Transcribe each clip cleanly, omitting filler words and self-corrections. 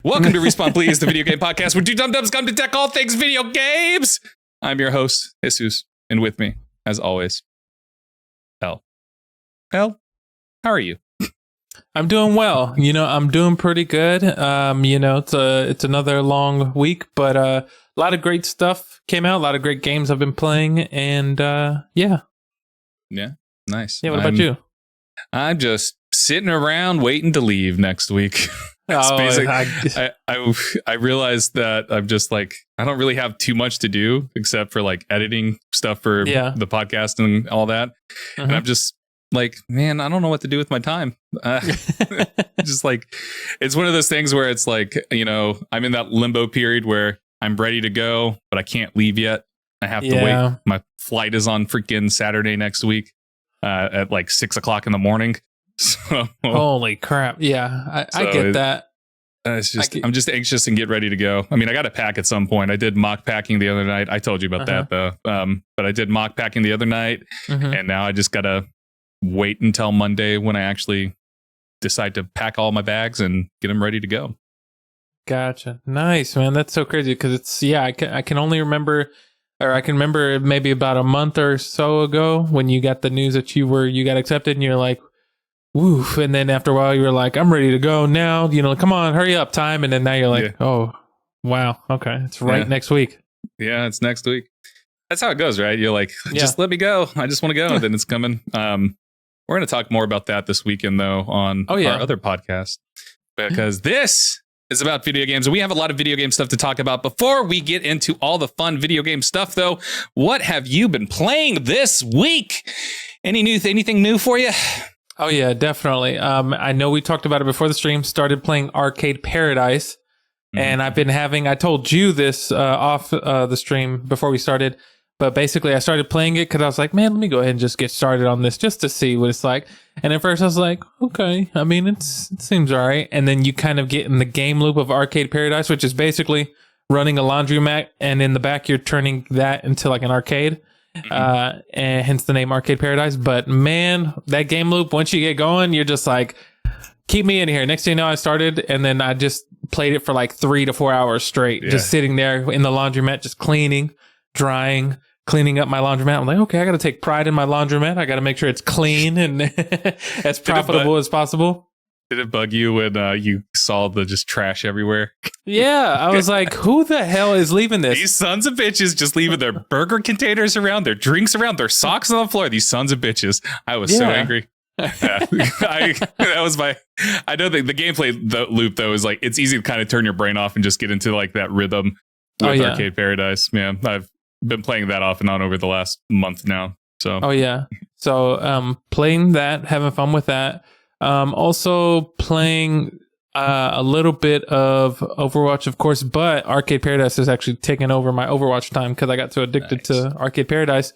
Welcome to Respawn Please, the video game podcast where two dum-dums come to tech all things video games. I'm your host, Jesús, and with me, as always, Ell. Ell, how are you? I'm doing well. I'm doing pretty good. It's another long week, but a lot of great stuff came out. A lot of great games I've been playing, and yeah. Yeah, nice. Yeah, what about you? I'm just sitting around waiting to leave next week. I realized that I'm just like, I don't really have too much to do except for like editing stuff for the podcast and all that. Mm-hmm. And I'm just like, man, I don't know what to do with my time. Just like, it's one of those things where it's like, I'm in that limbo period where I'm ready to go, but I can't leave yet. I have to wait. My flight is on freaking Saturday next week at like 6 o'clock in the morning. So, holy crap. Yeah, I get that. It's just, I'm just anxious and get ready to go. I mean, I got to pack at some point. I did mock packing the other night. I told you about that though. But I did mock packing the other night, and now I just got to wait until Monday when I actually decide to pack all my bags and get them ready to go. Gotcha. Nice, man. That's so crazy because it's, I can only remember, or I can remember maybe about a month or so ago when you got the news that you got accepted and you're like, woof. And then after a while you were like, I'm ready to go now, come on, hurry up time. And then now you're like, oh, wow. Okay. It's next week. Yeah. It's next week. That's how it goes, right? You're like, just let me go. I just want to go. And then it's coming. We're going to talk more about that this weekend though on our other podcast, because this is about video games. And we have a lot of video game stuff to talk about. Before we get into all the fun video game stuff though, what have you been playing this week? Anything new for you? Oh yeah, definitely. I know we talked about it before the stream. Started playing Arcade Paradise, and I've been I told you this off the stream before we started, but basically I started playing it because I was like, man, let me go ahead and just get started on this just to see what it's like. And at first I was like, okay, I mean, it seems all right. And then you kind of get in the game loop of Arcade Paradise, which is basically running a laundromat, and in the back you're turning that into like an arcade. And hence the name Arcade Paradise. But man, that game loop, once you get going, you're just like, keep me in here. Next thing you know, I started, and then I just played it for like 3 to 4 hours straight, just sitting there in the laundromat, just cleaning, drying, cleaning up my laundromat. I'm like, okay, I got to take pride in my laundromat. I got to make sure it's clean and as profitable as possible. Did it bug you when you saw the just trash everywhere? Yeah, I was like, who the hell is leaving this? These sons of bitches just leaving their burger containers around, their drinks around, their socks on the floor. These sons of bitches. I was so angry. That was I know the gameplay loop though is like, it's easy to kind of turn your brain off and just get into like that rhythm with Arcade Paradise. Man, I've been playing that off and on over the last month now. So playing that, having fun with that. Also playing a little bit of Overwatch, of course, but Arcade Paradise has actually taken over my Overwatch time because I got so addicted to Arcade Paradise.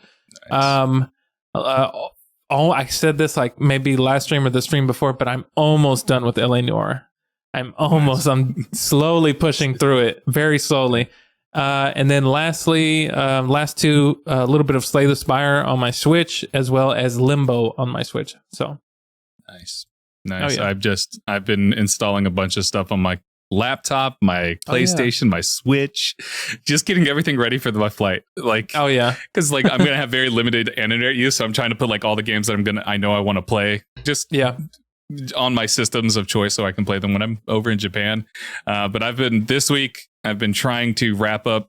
Nice. I said this like maybe last stream or the stream before, but I'm almost done with LA Noire. I'm slowly pushing through it, very slowly. And then lastly, last two, a little bit of Slay the Spire on my Switch, as well as Limbo on my Switch. So nice. I've been installing a bunch of stuff on my laptop, my PlayStation, my Switch, just getting everything ready for my flight. Like, because like I'm gonna have very limited internet use, so I'm trying to put like all the games that I know I want to play, just on my systems of choice, so I can play them when I'm over in Japan. But this week I've been trying to wrap up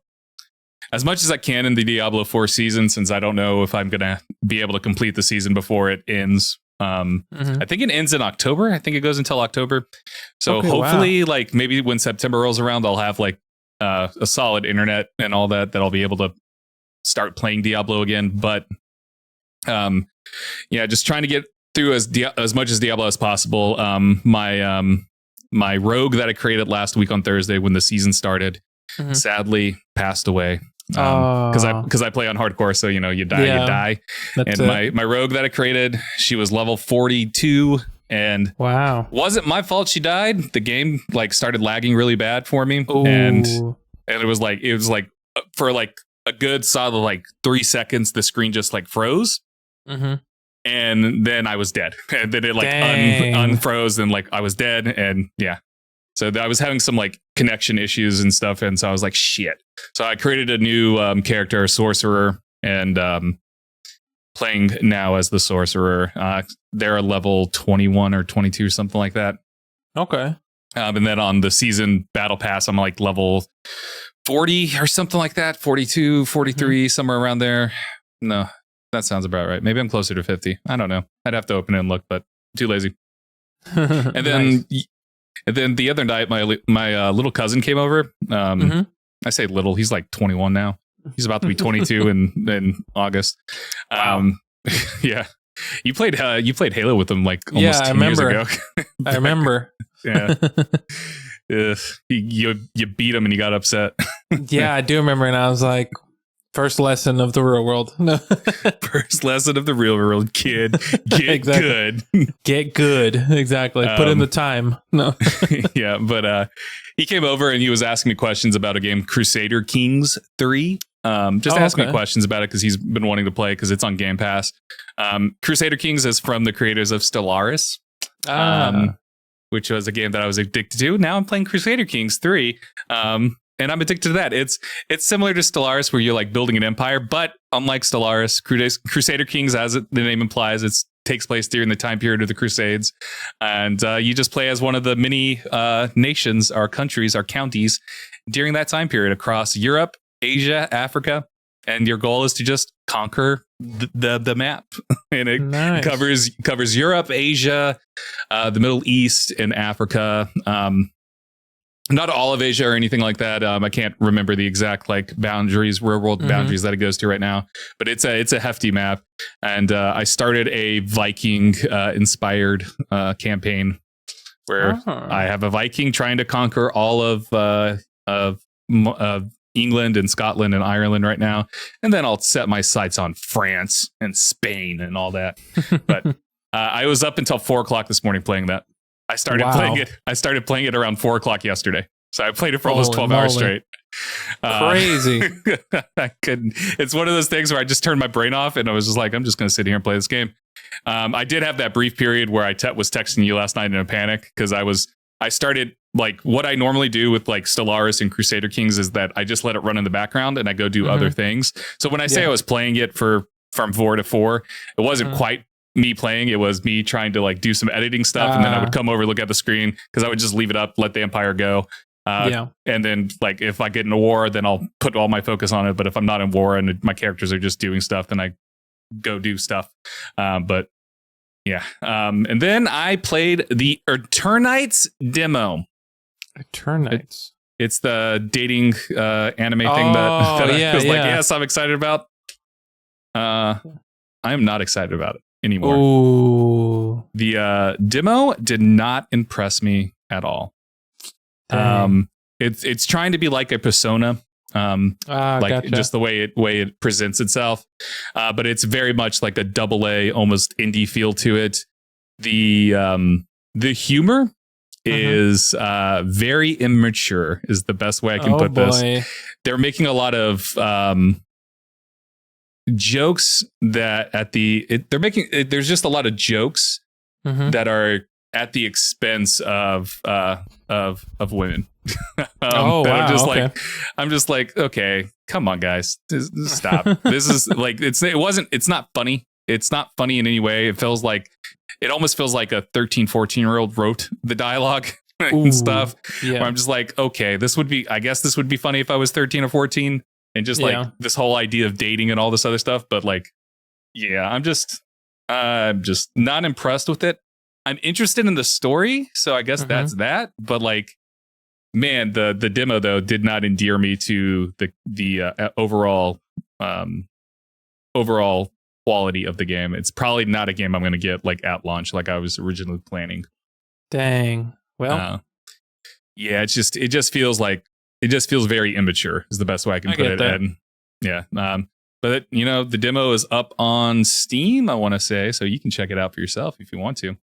as much as I can in the Diablo 4 season, since I don't know if I'm gonna be able to complete the season before it ends. I think it ends in October. I think it goes until October. So hopefully like maybe when September rolls around, I'll have like a solid internet and all that I'll be able to start playing Diablo again. But just trying to get through as much as Diablo as possible. My rogue that I created last week on Thursday when the season started sadly passed away. Because I play on hardcore, so you die. That's and my rogue that I created, she was level 42, and wasn't my fault she died. The game like started lagging really bad for me. Ooh. and it was like for like a good solid like 3 seconds the screen just like froze, and then I was dead, and then it like unfroze, and like I was dead, and so So I was having some like connection issues and stuff. And so I was like, shit. So I created a new character, sorcerer, and playing now as the sorcerer. They're a level 21 or 22, something like that. Okay. And then on the season battle pass, I'm like level 40 or something like that. 42, 43, somewhere around there. No, that sounds about right. Maybe I'm closer to 50. I don't know. I'd have to open it and look, but too lazy. And then, and then the other night, my little cousin came over. I say little, he's like 21 now. He's about to be 22 in August. Yeah, you played Halo with him like almost 10 years ago. I remember. Yeah. You beat him and he got upset. Yeah, I do remember, and I was like, first lesson of the real world. No. First lesson of the real world, kid. Get good. Get good. Exactly. Put in the time. No. Yeah, but he came over and he was asking me questions about a game, Crusader Kings 3. Just asking me questions about it because he's been wanting to play because it's on Game Pass. Crusader Kings is from the creators of Stellaris, which was a game that I was addicted to. Now I'm playing Crusader Kings 3. And I'm addicted to that. It's similar to Stellaris where you're like building an empire, but unlike Stellaris, Crusader Kings, as the name implies, it takes place during the time period of the Crusades. And you just play as one of the many nations, our countries, our counties during that time period across Europe, Asia, Africa. And your goal is to just conquer the map. And it covers Europe, Asia, the Middle East, and Africa. Not all of Asia or anything like that. I can't remember the exact like boundaries, real world boundaries that it goes to right now. But it's a hefty map, and I started a Viking inspired campaign where I have a Viking trying to conquer all of England and Scotland and Ireland right now, and then I'll set my sights on France and Spain and all that. But I was up until 4:00 this morning playing that. I started playing it around 4:00 yesterday. So I played it for almost 12 hours straight. Crazy. I couldn't. It's one of those things where I just turned my brain off and I was just like, I'm just going to sit here and play this game. I did have that brief period where I was texting you last night in a panic because I started like what I normally do with like Stellaris and Crusader Kings is that I just let it run in the background and I go do other things. So when I say I was playing it from 4 to 4, it wasn't quite me playing. It was me trying to like do some editing stuff, and then I would come over, look at the screen because I would just leave it up, let the Empire go. And then like if I get in a war, then I'll put all my focus on it. But if I'm not in war and my characters are just doing stuff, then I go do stuff. But yeah. And then I played the Eternites demo. Eternites. It's the dating anime thing that I was like, yes, I'm excited about. I am not excited about it anymore. Ooh. The demo did not impress me at all. It's trying to be like a Persona, like just the way it presents itself, but it's very much like a AA, almost indie feel to it. The humor is very immature. Is the best way I can put this. They're making a lot of jokes that there's just a lot of jokes that are at the expense of women. I'm just like, okay, come on guys, just stop. This is like, it's not funny. It's not funny in any way. It almost feels like a 13, 14-year-old wrote the dialogue and stuff. Yeah. Where I'm just like, okay, I guess this would be funny if I was 13 or 14. And just like this whole idea of dating and all this other stuff. But like, yeah, I'm just not impressed with it. I'm interested in the story. So I guess that's that. But like, man, the demo though did not endear me to the overall quality of the game. It's probably not a game I'm going to get like at launch, like I was originally planning. Dang. Well, yeah, it just feels very immature is the best way I can put it. And yeah. But the demo is up on Steam, I want to say, so you can check it out for yourself if you want to.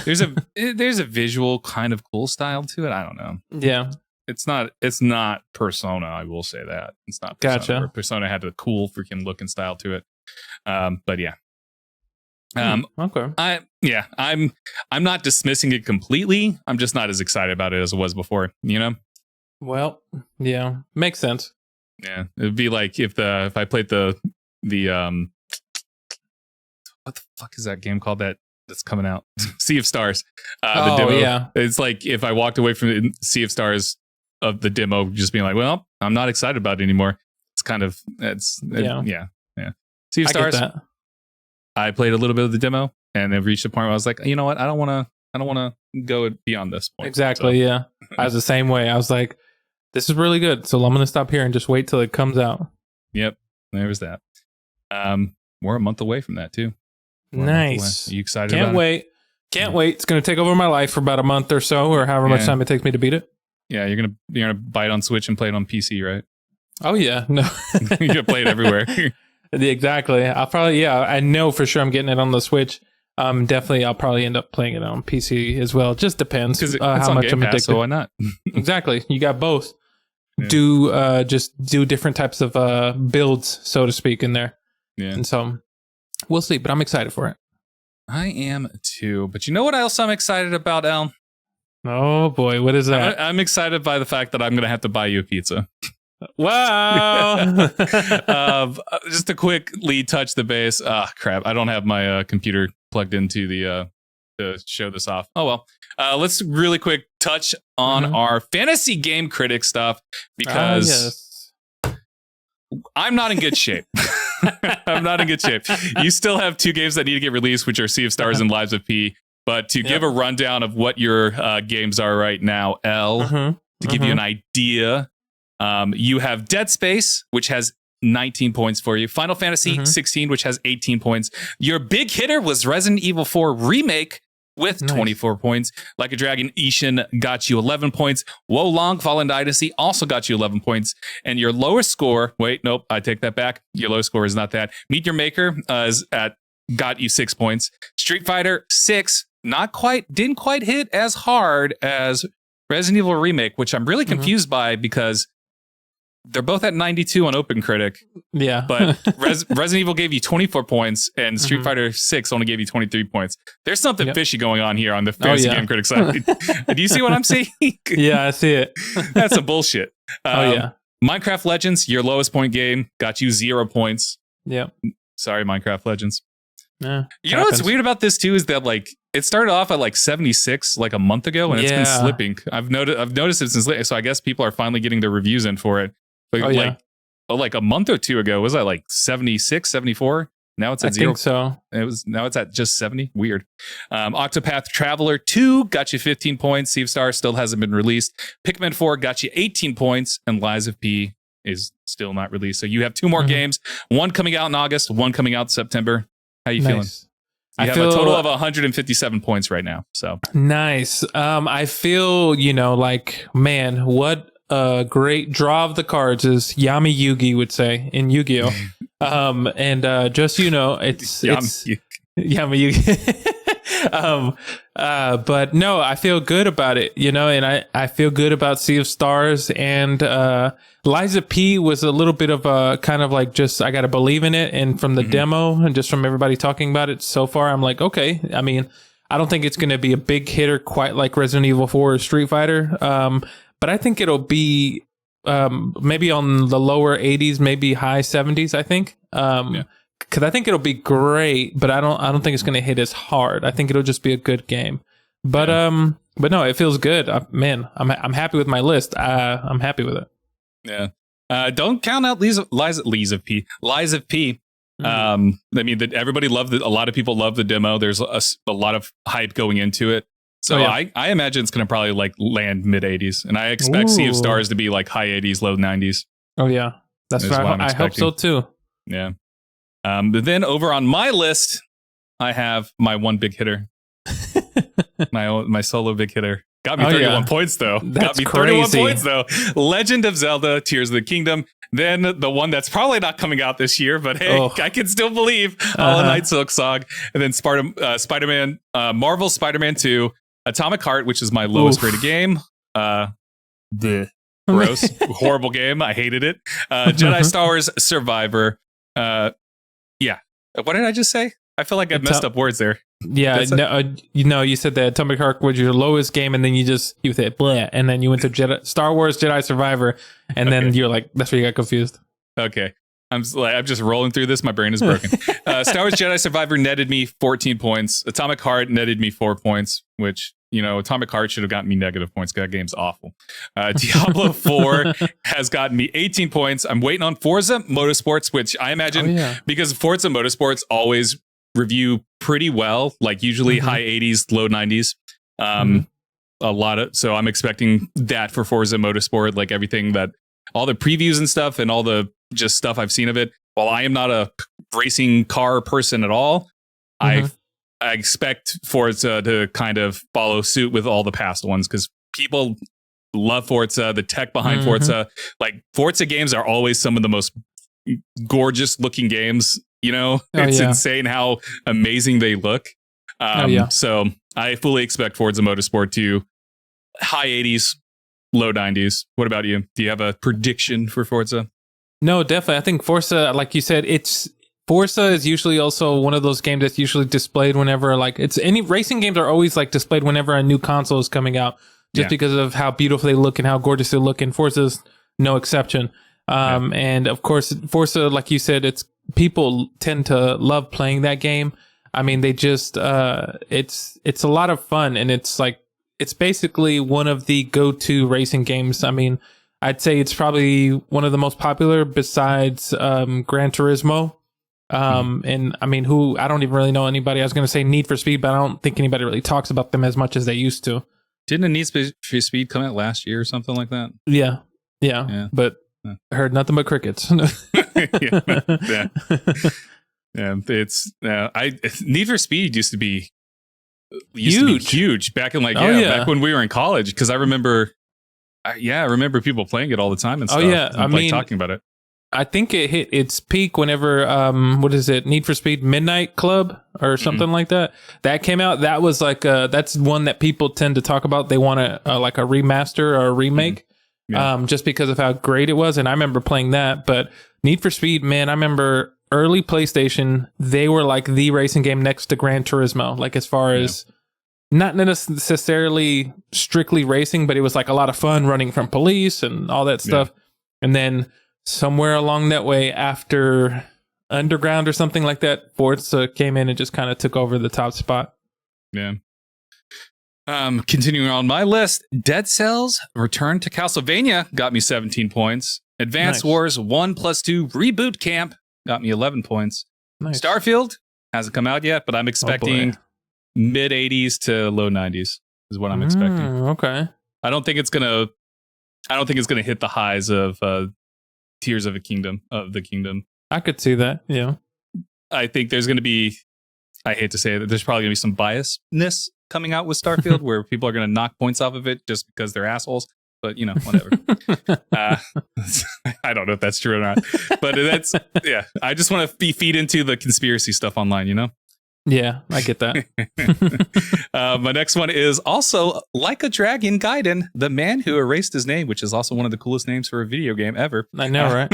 There's a visual kind of cool style to it. I don't know. Yeah. It's not Persona, I will say that. It's not Persona. Gotcha. Persona had a cool freaking look and style to it. But yeah. Okay. I'm not dismissing it completely. I'm just not as excited about it as it was before, you know? Well, yeah, makes sense. Yeah. It'd be like if I played the what the fuck is that game called that's coming out? Sea of Stars. The demo. Yeah. It's like if I walked away from Sea of Stars of the demo just being like, well, I'm not excited about it anymore. It's kind of yeah. Sea of Stars. I played a little bit of the demo and it reached a point where I was like, you know what? I don't want to go beyond this point. Exactly. So. Yeah. I was the same way. I was like, this is really good. So I'm going to stop here and just wait till it comes out. Yep. There was that. We're a month away from that too. Nice. Are you excited? Can't wait. Can't wait. It's going to take over my life for about a month or so, or however much time it takes me to beat it. Yeah. You're going to buy it on Switch and play it on PC, right? Oh yeah. No. You're going to play it everywhere. Exactly. I'll probably, I know for sure I'm getting it on the Switch. Definitely, I'll probably end up playing it on PC as well. Just depends because how much I'm addicted. So why not? Exactly. You got both. Yeah. Just do different types of builds, so to speak, in there. Yeah. And so we'll see, but I'm excited for it. I am too. But you know what else I'm excited about, El? Oh boy, what is that? I'm excited by the fact that I'm going to have to buy you a pizza. Wow. Just to quickly touch the base. Crap. I don't have my computer plugged into the to show this off. Oh well. Let's really quick touch on our fantasy game critic stuff because I'm not in good shape. I'm not in good shape. You still have 2 games that need to get released, which are Sea of Stars and Lives of P. But to give a rundown of what your games are right now, El, to give you an idea. You have Dead Space, which has 19 points for you. Final Fantasy 16, which has 18 points. Your big hitter was Resident Evil 4 Remake with 24 points. Like a Dragon Ishin got you 11 points. Wo Long Fallen Dynasty also got you 11 points. And your lowest score, I take that back. Your lowest score is not that. Meet Your Maker got you 6 points. Street Fighter 6, didn't quite hit as hard as Resident Evil Remake, which I'm really confused by because they're both at 92 on OpenCritic. Yeah. But Resident Evil gave you 24 points and Street Fighter 6 only gave you 23 points. There's something fishy going on here on the Fantasy Game Critic side. Do you see what I'm seeing? Yeah, I see it. That's some bullshit. Minecraft Legends, your lowest point game, got you 0 points. Yep. Sorry, Minecraft Legends. Yeah, you know what's weird about this too is that it started off at 76 a month ago and it's been slipping. I've noticed it since later, so I guess people are finally getting their reviews in for it. Like a month or 2 ago, was that 76, 74? Now it's at 0. I think so. Now it's at just 70. Weird. Octopath Traveler 2 got you 15 points. Sea of Stars still hasn't been released. Pikmin 4 got you 18 points, and Lies of P is still not released. So you have 2 more games. One coming out in August, one coming out in September. How you feeling? You have a total of 157 points right now. So nice. I feel, man, what a great draw of the cards, as Yami Yugi would say in Yu-Gi-Oh. Just it's Yami Yugi. But no, I feel good about it, and I feel good about Sea of Stars, and Liza P was a little bit of a kind of I gotta believe in it, and from the demo and just from everybody talking about it so far, I'm like, okay. I mean, I don't think it's gonna be a big hitter quite like Resident Evil 4 or Street Fighter, but I think it'll be maybe on the lower 80s, maybe high 70s, I think. Because I think it'll be great, but I don't think it's going to hit as hard. I think it'll just be a good game. But no, it feels good. Man, I'm happy with my list. I'm happy with it. Yeah. Don't count out Lies of P. I mean, everybody loved it. A lot of people love the demo. There's a lot of hype going into it. So I imagine it's going to probably land mid 80s, and I expect Sea of Stars to be high 80s, low 90s. Oh yeah, that's what I hope so too. Yeah. But then over on my list, I have my one big hitter, my solo big hitter. Got me 31 points though. That's Got me crazy. 31 points though. Legend of Zelda: Tears of the Kingdom. Then the one that's probably not coming out this year, but hey, I can still believe. Hollow Knight Silksong, and then Spider-Man, Marvel Spider-Man 2. Atomic Heart, which is my lowest rated game. Gross, horrible game. I hated it. Jedi Star Wars Survivor. What did I just say? I feel like I messed up words there. Yeah, you said that Atomic Heart was your lowest game, and then you said blah, and then you went to Star Wars Jedi Survivor, and then you're like, that's where you got confused. Okay. I'm just rolling through this. My brain is broken. Star Wars Jedi Survivor netted me 14 points. Atomic Heart netted me 4 points, which, Atomic Heart should have gotten me negative points because that game's awful. Diablo 4 has gotten me 18 points. I'm waiting on Forza Motorsports, which I imagine because Forza Motorsports always review pretty well, like usually high 80s, low 90s. So I'm expecting that for Forza Motorsport, like everything that all the previews and stuff and all the just stuff I've seen of it. While I am not a racing car person at all, I expect Forza to kind of follow suit with all the past ones because people love Forza, the tech behind Forza. Like Forza games are always some of the most gorgeous looking games. It's insane how amazing they look. So I fully expect Forza Motorsport to high 80s, low 90s. What about you? Do you have a prediction for Forza? No, definitely. I think Forza, like you said, Forza is usually also one of those games that's usually displayed whenever any racing games are always like displayed whenever a new console is coming out, just because of how beautiful they look and how gorgeous they look. And Forza's no exception. And of course, Forza, like you said, people tend to love playing that game. I mean, they just, it's a lot of fun, and it's basically one of the go-to racing games. I mean, I'd say it's probably one of the most popular besides Gran Turismo. And I mean, I don't even really know anybody. I was going to say Need for Speed, but I don't think anybody really talks about them as much as they used to. Didn't a Need for Speed come out last year or something like that? Yeah. But I heard nothing but crickets. It's Need for Speed used to be huge back in back when we were in college, because I remember people playing it all the time and stuff. I mean, talking about it. I think it hit its peak whenever what is it, Need for Speed Midnight Club or something like that came out. That was that's one that people tend to talk about. They want a like a remaster or a remake, just because of how great it was. And I remember playing that. But Need for Speed, man, I remember early PlayStation, they were like the racing game next to Gran Turismo, like as far as not necessarily strictly racing, but it was like a lot of fun running from police and all that stuff. And then somewhere along that way, after Underground or something like that, Forza came in and just kind of took over the top spot. Yeah. Continuing on my list, Dead Cells Return to Castlevania got me 17 points. Advance Wars 1+2 Reboot Camp got me 11 points. Nice. Starfield hasn't come out yet, but I'm expecting mid 80s to low 90s is what I'm expecting. Okay. I don't think it's gonna hit the highs of Tears of the Kingdom. I could see that. Yeah. I think there's gonna be, I hate to say it, there's probably gonna be some biasness coming out with Starfield where people are gonna knock points off of it just because they're assholes. But whatever. I don't know if that's true or not. But I just want to feed into the conspiracy stuff online, Yeah, I get that. My next one is also Like a Dragon Gaiden, the man who erased his name, which is also one of the coolest names for a video game ever. I know, right?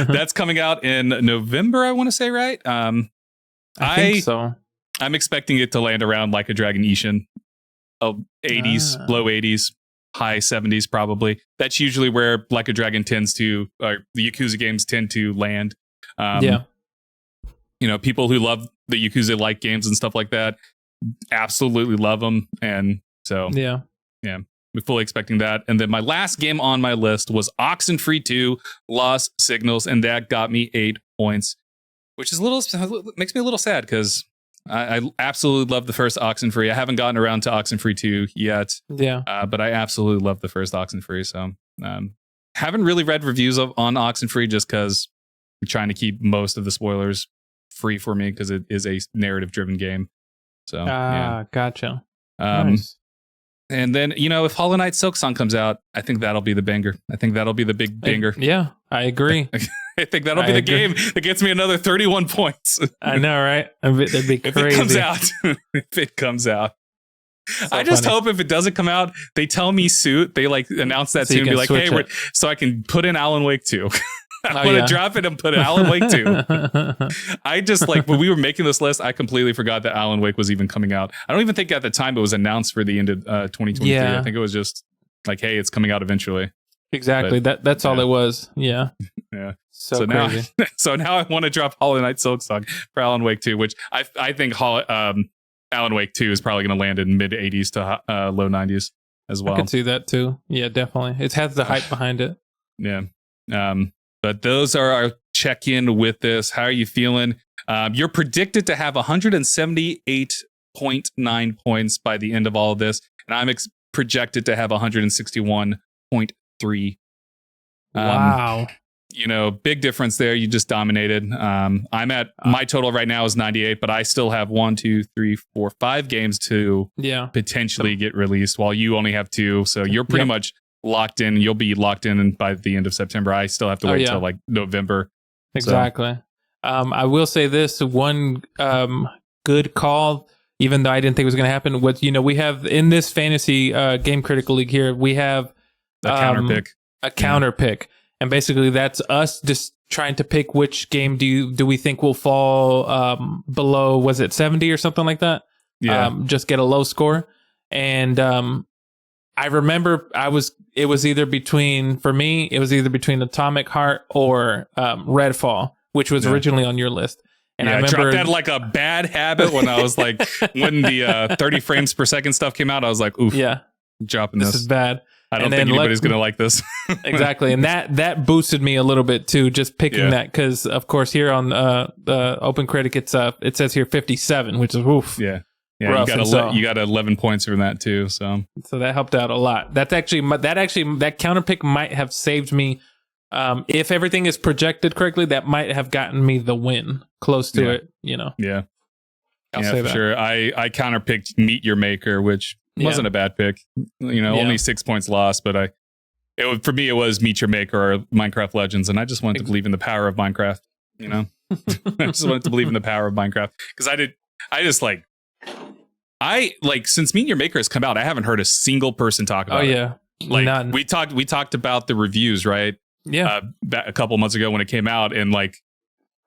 That's coming out in November, I want to say, right? I think so. I'm expecting it to land around Like a Dragon Ishin, 80s, low 80s, high 70s probably. That's usually where Like a Dragon the Yakuza games tend to land. People who love the Yakuza-like games and stuff like that absolutely love them. And so, we're fully expecting that. And then my last game on my list was Oxenfree 2 Lost Signals, and that got me 8 points, which is makes me a little sad because I absolutely love the first Oxenfree. I haven't gotten around to Oxenfree 2 yet. But I absolutely love the first Oxenfree. So haven't really read reviews on Oxenfree just because I'm trying to keep most of the spoilers free for me because it is a narrative driven game. So gotcha. Nice. And then if Hollow Knight Silksong comes out, I think that'll be the banger. I think that'll be the big banger. Yeah, I agree. I think that'll be the game that gets me another 31 points. I know, right? That'd be crazy. If it comes out. So I just hope if it doesn't come out, they tell me soon. They announce that soon and be like, hey, so I can put in Alan Wake 2. I want to drop it and put Alan Wake 2. I just when we were making this list, I completely forgot that Alan Wake was even coming out. I don't even think at the time it was announced for the end of 2023. I think it was just hey, it's coming out eventually. Exactly. That's all it was. Yeah. Yeah. So crazy. Now I want to drop Hollow Knight Silksong for Alan Wake 2, which I think Alan Wake 2 is probably going to land in mid 80s to low 90s as well. I could see that too. Yeah, definitely. It has the hype behind it. Yeah. But those are our check-in with this. How are you feeling? You're predicted to have 178.9 points by the end of all of this, and I'm projected to have 161.3. Wow. Big difference there. You just dominated. I'm at my total right now is 98, but I still have 5 games to potentially get released, while you only have 2. So you're pretty much locked in. You'll be locked in by the end of September. I still have to wait till November. Exactly. So. I will say this one good call, even though I didn't think it was going to happen. We have in this fantasy game critical league here, we have a counter pick. A counter pick. And basically that's us just trying to pick which game do we think will fall below, was it 70 or something like that? Yeah. Just get a low score. And I remember it was either between Atomic Heart or Redfall, which was originally on your list. And I remember, dropped that like a bad habit when I was when the 30 frames per second stuff came out. I was like, oof, dropping this. This is bad. I don't think anybody's going to like this. Exactly. And that boosted me a little bit too, just picking that. Cause of course here on the Open Critic, it says here 57, which is oof. Yeah. Yeah, you got 11 points from that too. So that helped out a lot. That counter pick might have saved me. If everything is projected correctly, that might have gotten me the win, close to it. Yeah, I'll say that. Sure. I counter picked Meet Your Maker, which wasn't a bad pick. Only 6 points lost, but for me it was Meet Your Maker or Minecraft Legends, and I just wanted to believe in the power of Minecraft. I just wanted to believe in the power of Minecraft because since Meet Your Maker has come out, I haven't heard a single person talk about it. Oh yeah. We talked about the reviews, right? Yeah. A couple months ago when it came out, and I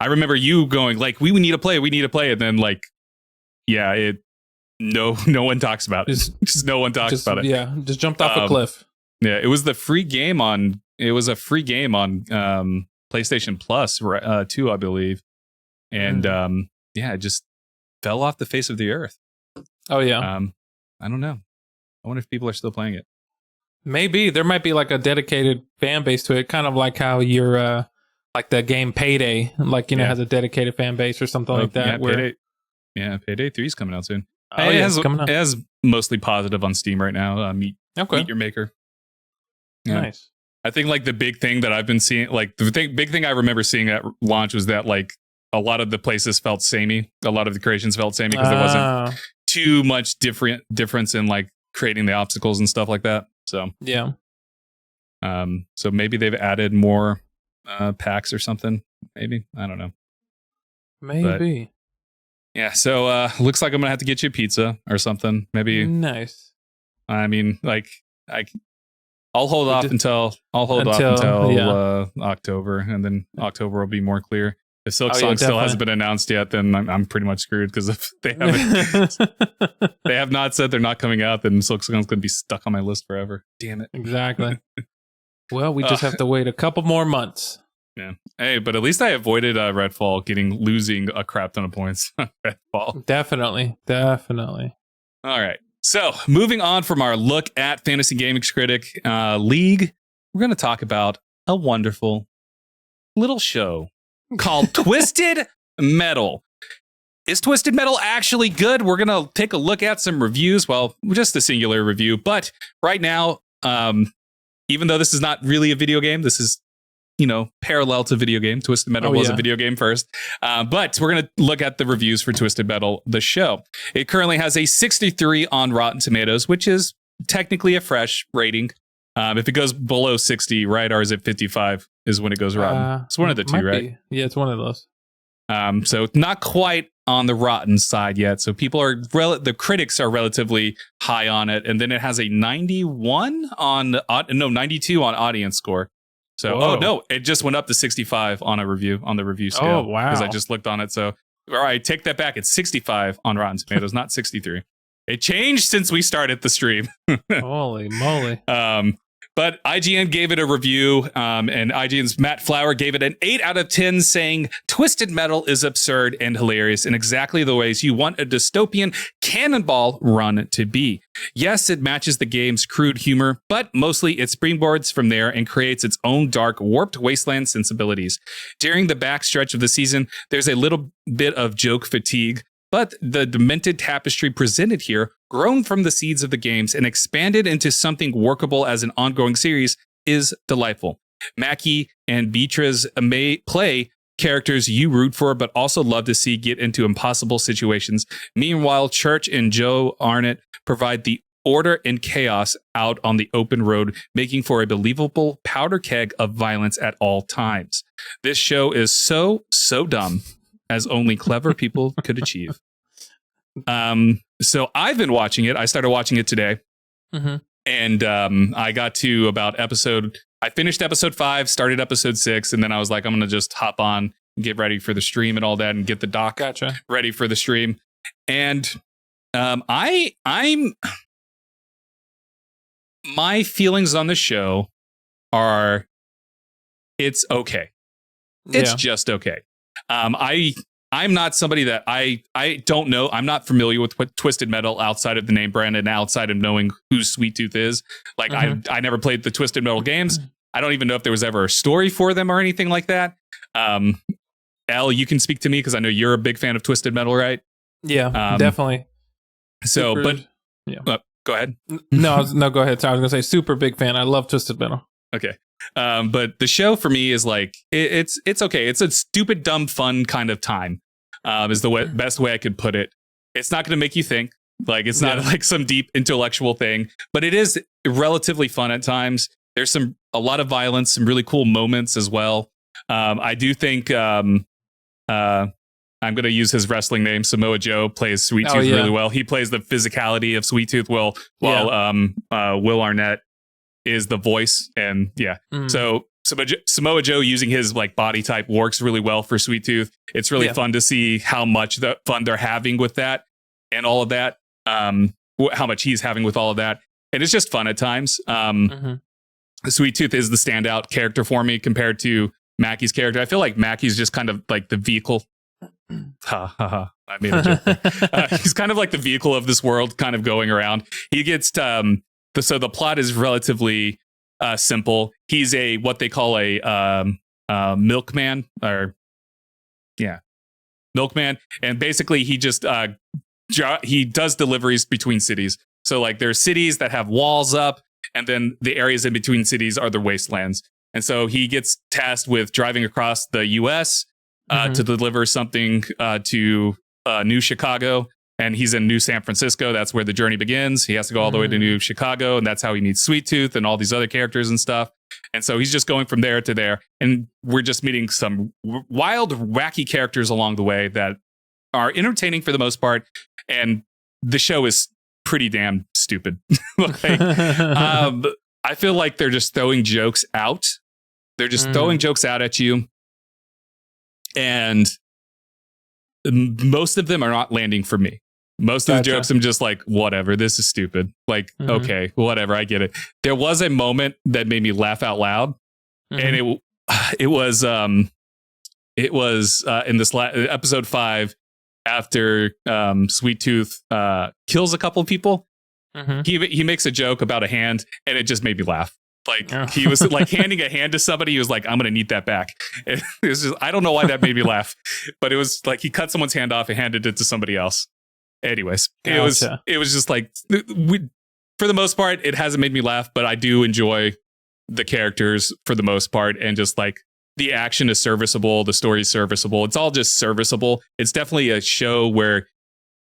remember you going we need to play, and then no one talks about it. Just no one talks about it. Yeah, just jumped off a cliff. Yeah, it was a free game on PlayStation Plus 2, I believe. And it just fell off the face of the earth. Oh yeah. I don't know. I wonder if people are still playing it. Maybe there might be a dedicated fan base to it, kind of like how you're the game Payday, has a dedicated fan base or something like that. Payday 3 is coming out soon. Oh, it has mostly positive on Steam right now. Meet Your Maker. Yeah. Nice. I think the big thing that I've been seeing, big thing I remember seeing at launch was that a lot of the places felt samey. A lot of the creations felt samey because there wasn't too much difference in creating the obstacles and stuff like that. So yeah. So maybe they've added more packs or something. Maybe, I don't know. Maybe. But, yeah. So looks like I'm gonna have to get you a pizza or something. Maybe. Nice. I mean, I'll hold off until October, and then October will be more clear. If Silksong still hasn't been announced yet, then I'm pretty much screwed, because if they haven't, they have not said they're not coming out, then Silksong's going to be stuck on my list forever. Damn it! Exactly. Well, we just have to wait a couple more months. Yeah. Hey, but at least I avoided Redfall losing a crap ton of points. Redfall. Definitely. All right. So moving on from our look at Fantasy Gaming Critic League, we're going to talk about a wonderful little show called Twisted Metal. Is Twisted Metal actually good? We're going to take a look at some reviews. Well, just a singular review. But right now, even though this is not really a video game, this is, parallel to video game. Twisted Metal was a video game first. But we're going to look at the reviews for Twisted Metal, the show. It currently has a 63 on Rotten Tomatoes, which is technically a fresh rating. If it goes below 60, right? Or is it 55 is when it goes rotten? It's one of the two, right? Yeah, it's one of those. So not quite on the rotten side yet. So people are, the critics are relatively high on it. And then it has a 92 on audience score. So, oh no, it just went up to 65 on the review scale. Oh, wow. Because I just looked on it. So, all right, take that back. It's 65 on Rotten Tomatoes, not 63. It changed since we started the stream. Holy moly. But IGN gave it a review, and IGN's Matt Flower gave it an 8 out of 10, saying, Twisted Metal is absurd and hilarious in exactly the ways you want a dystopian cannonball run to be. Yes, it matches the game's crude humor, but mostly it springboards from there and creates its own dark, warped wasteland sensibilities. During the backstretch of the season, there's a little bit of joke fatigue, but the demented tapestry presented here, grown from the seeds of the games and expanded into something workable as an ongoing series, is delightful. Mackie and Beatriz may play characters you root for, but also love to see get into impossible situations. Meanwhile, Church and Joe Arnett provide the order and chaos out on the open road, making for a believable powder keg of violence at all times. This show is so dumb as only clever people could achieve. So I've been watching it. I started watching it today. And I got to about I finished episode 5, started episode 6, and then I was like, I'm going to just hop on and get ready for the stream and all that and get the doc ready for the stream. And I'm my feelings on the show are it's okay. It's just okay. I'm not somebody that I don't know. I'm not familiar with what Twisted Metal outside of the name brand and outside of knowing who Sweet Tooth is. Like I never played the Twisted Metal games. I don't even know if there was ever a story for them or anything like that. Ell, you can speak to me because I know you're a big fan of Twisted Metal, right? Yeah, definitely. So, super, but yeah. Go ahead. No, go ahead. So I was gonna say super big fan. I love Twisted Metal. Okay. But the show for me is like it's okay. It's a stupid, dumb, fun kind of time. Is the best way I could put it. It's not going to make you think. Like it's not like some deep intellectual thing, but it is relatively fun at times. There's a lot of violence, some really cool moments as well. I do think I'm going to use his wrestling name. Samoa Joe plays Sweet Tooth really well. He plays the physicality of Sweet Tooth while Will Arnett is the voice. And so Samoa Joe using his like body type works really well for Sweet Tooth. It's really fun to see how much fun they're having with that and all of that. How much he's having with all of that. And it's just fun at times. Sweet Tooth is the standout character for me compared to Mackie's character. I feel like Mackie's just kind of like the vehicle. I made a joke. He's kind of like the vehicle of this world kind of going around. He gets so the plot is relatively simple. He's what they call a milkman milkman. And basically he just he does deliveries between cities. So like there's cities that have walls up and then the areas in between cities are the wastelands. And so he gets tasked with driving across the US to deliver something to New Chicago. And he's in New San Francisco. That's where the journey begins. He has to go all the way to New Chicago. And that's how he meets Sweet Tooth and all these other characters and stuff. And so he's just going from there to there. And we're just meeting some wild, wacky characters along the way that are entertaining for the most part. And the show is pretty damn stupid. I feel like they're just throwing jokes out. They're just throwing jokes out at you. And most of them are not landing for me. Most of the jokes, I'm just like, whatever, this is stupid. Like, okay, whatever, I get it. There was a moment that made me laugh out loud. And it was in this episode 5 after Sweet Tooth kills a couple of people. He makes a joke about a hand and it just made me laugh. Like he was like handing a hand to somebody. He was like, I'm going to need that back. It was just, I don't know why that made me laugh, but it was like he cut someone's hand off and handed it to somebody else. Anyways, it was just like, for the most part, it hasn't made me laugh, but I do enjoy the characters for the most part. And just like the action is serviceable. The story is serviceable. It's all just serviceable. It's definitely a show where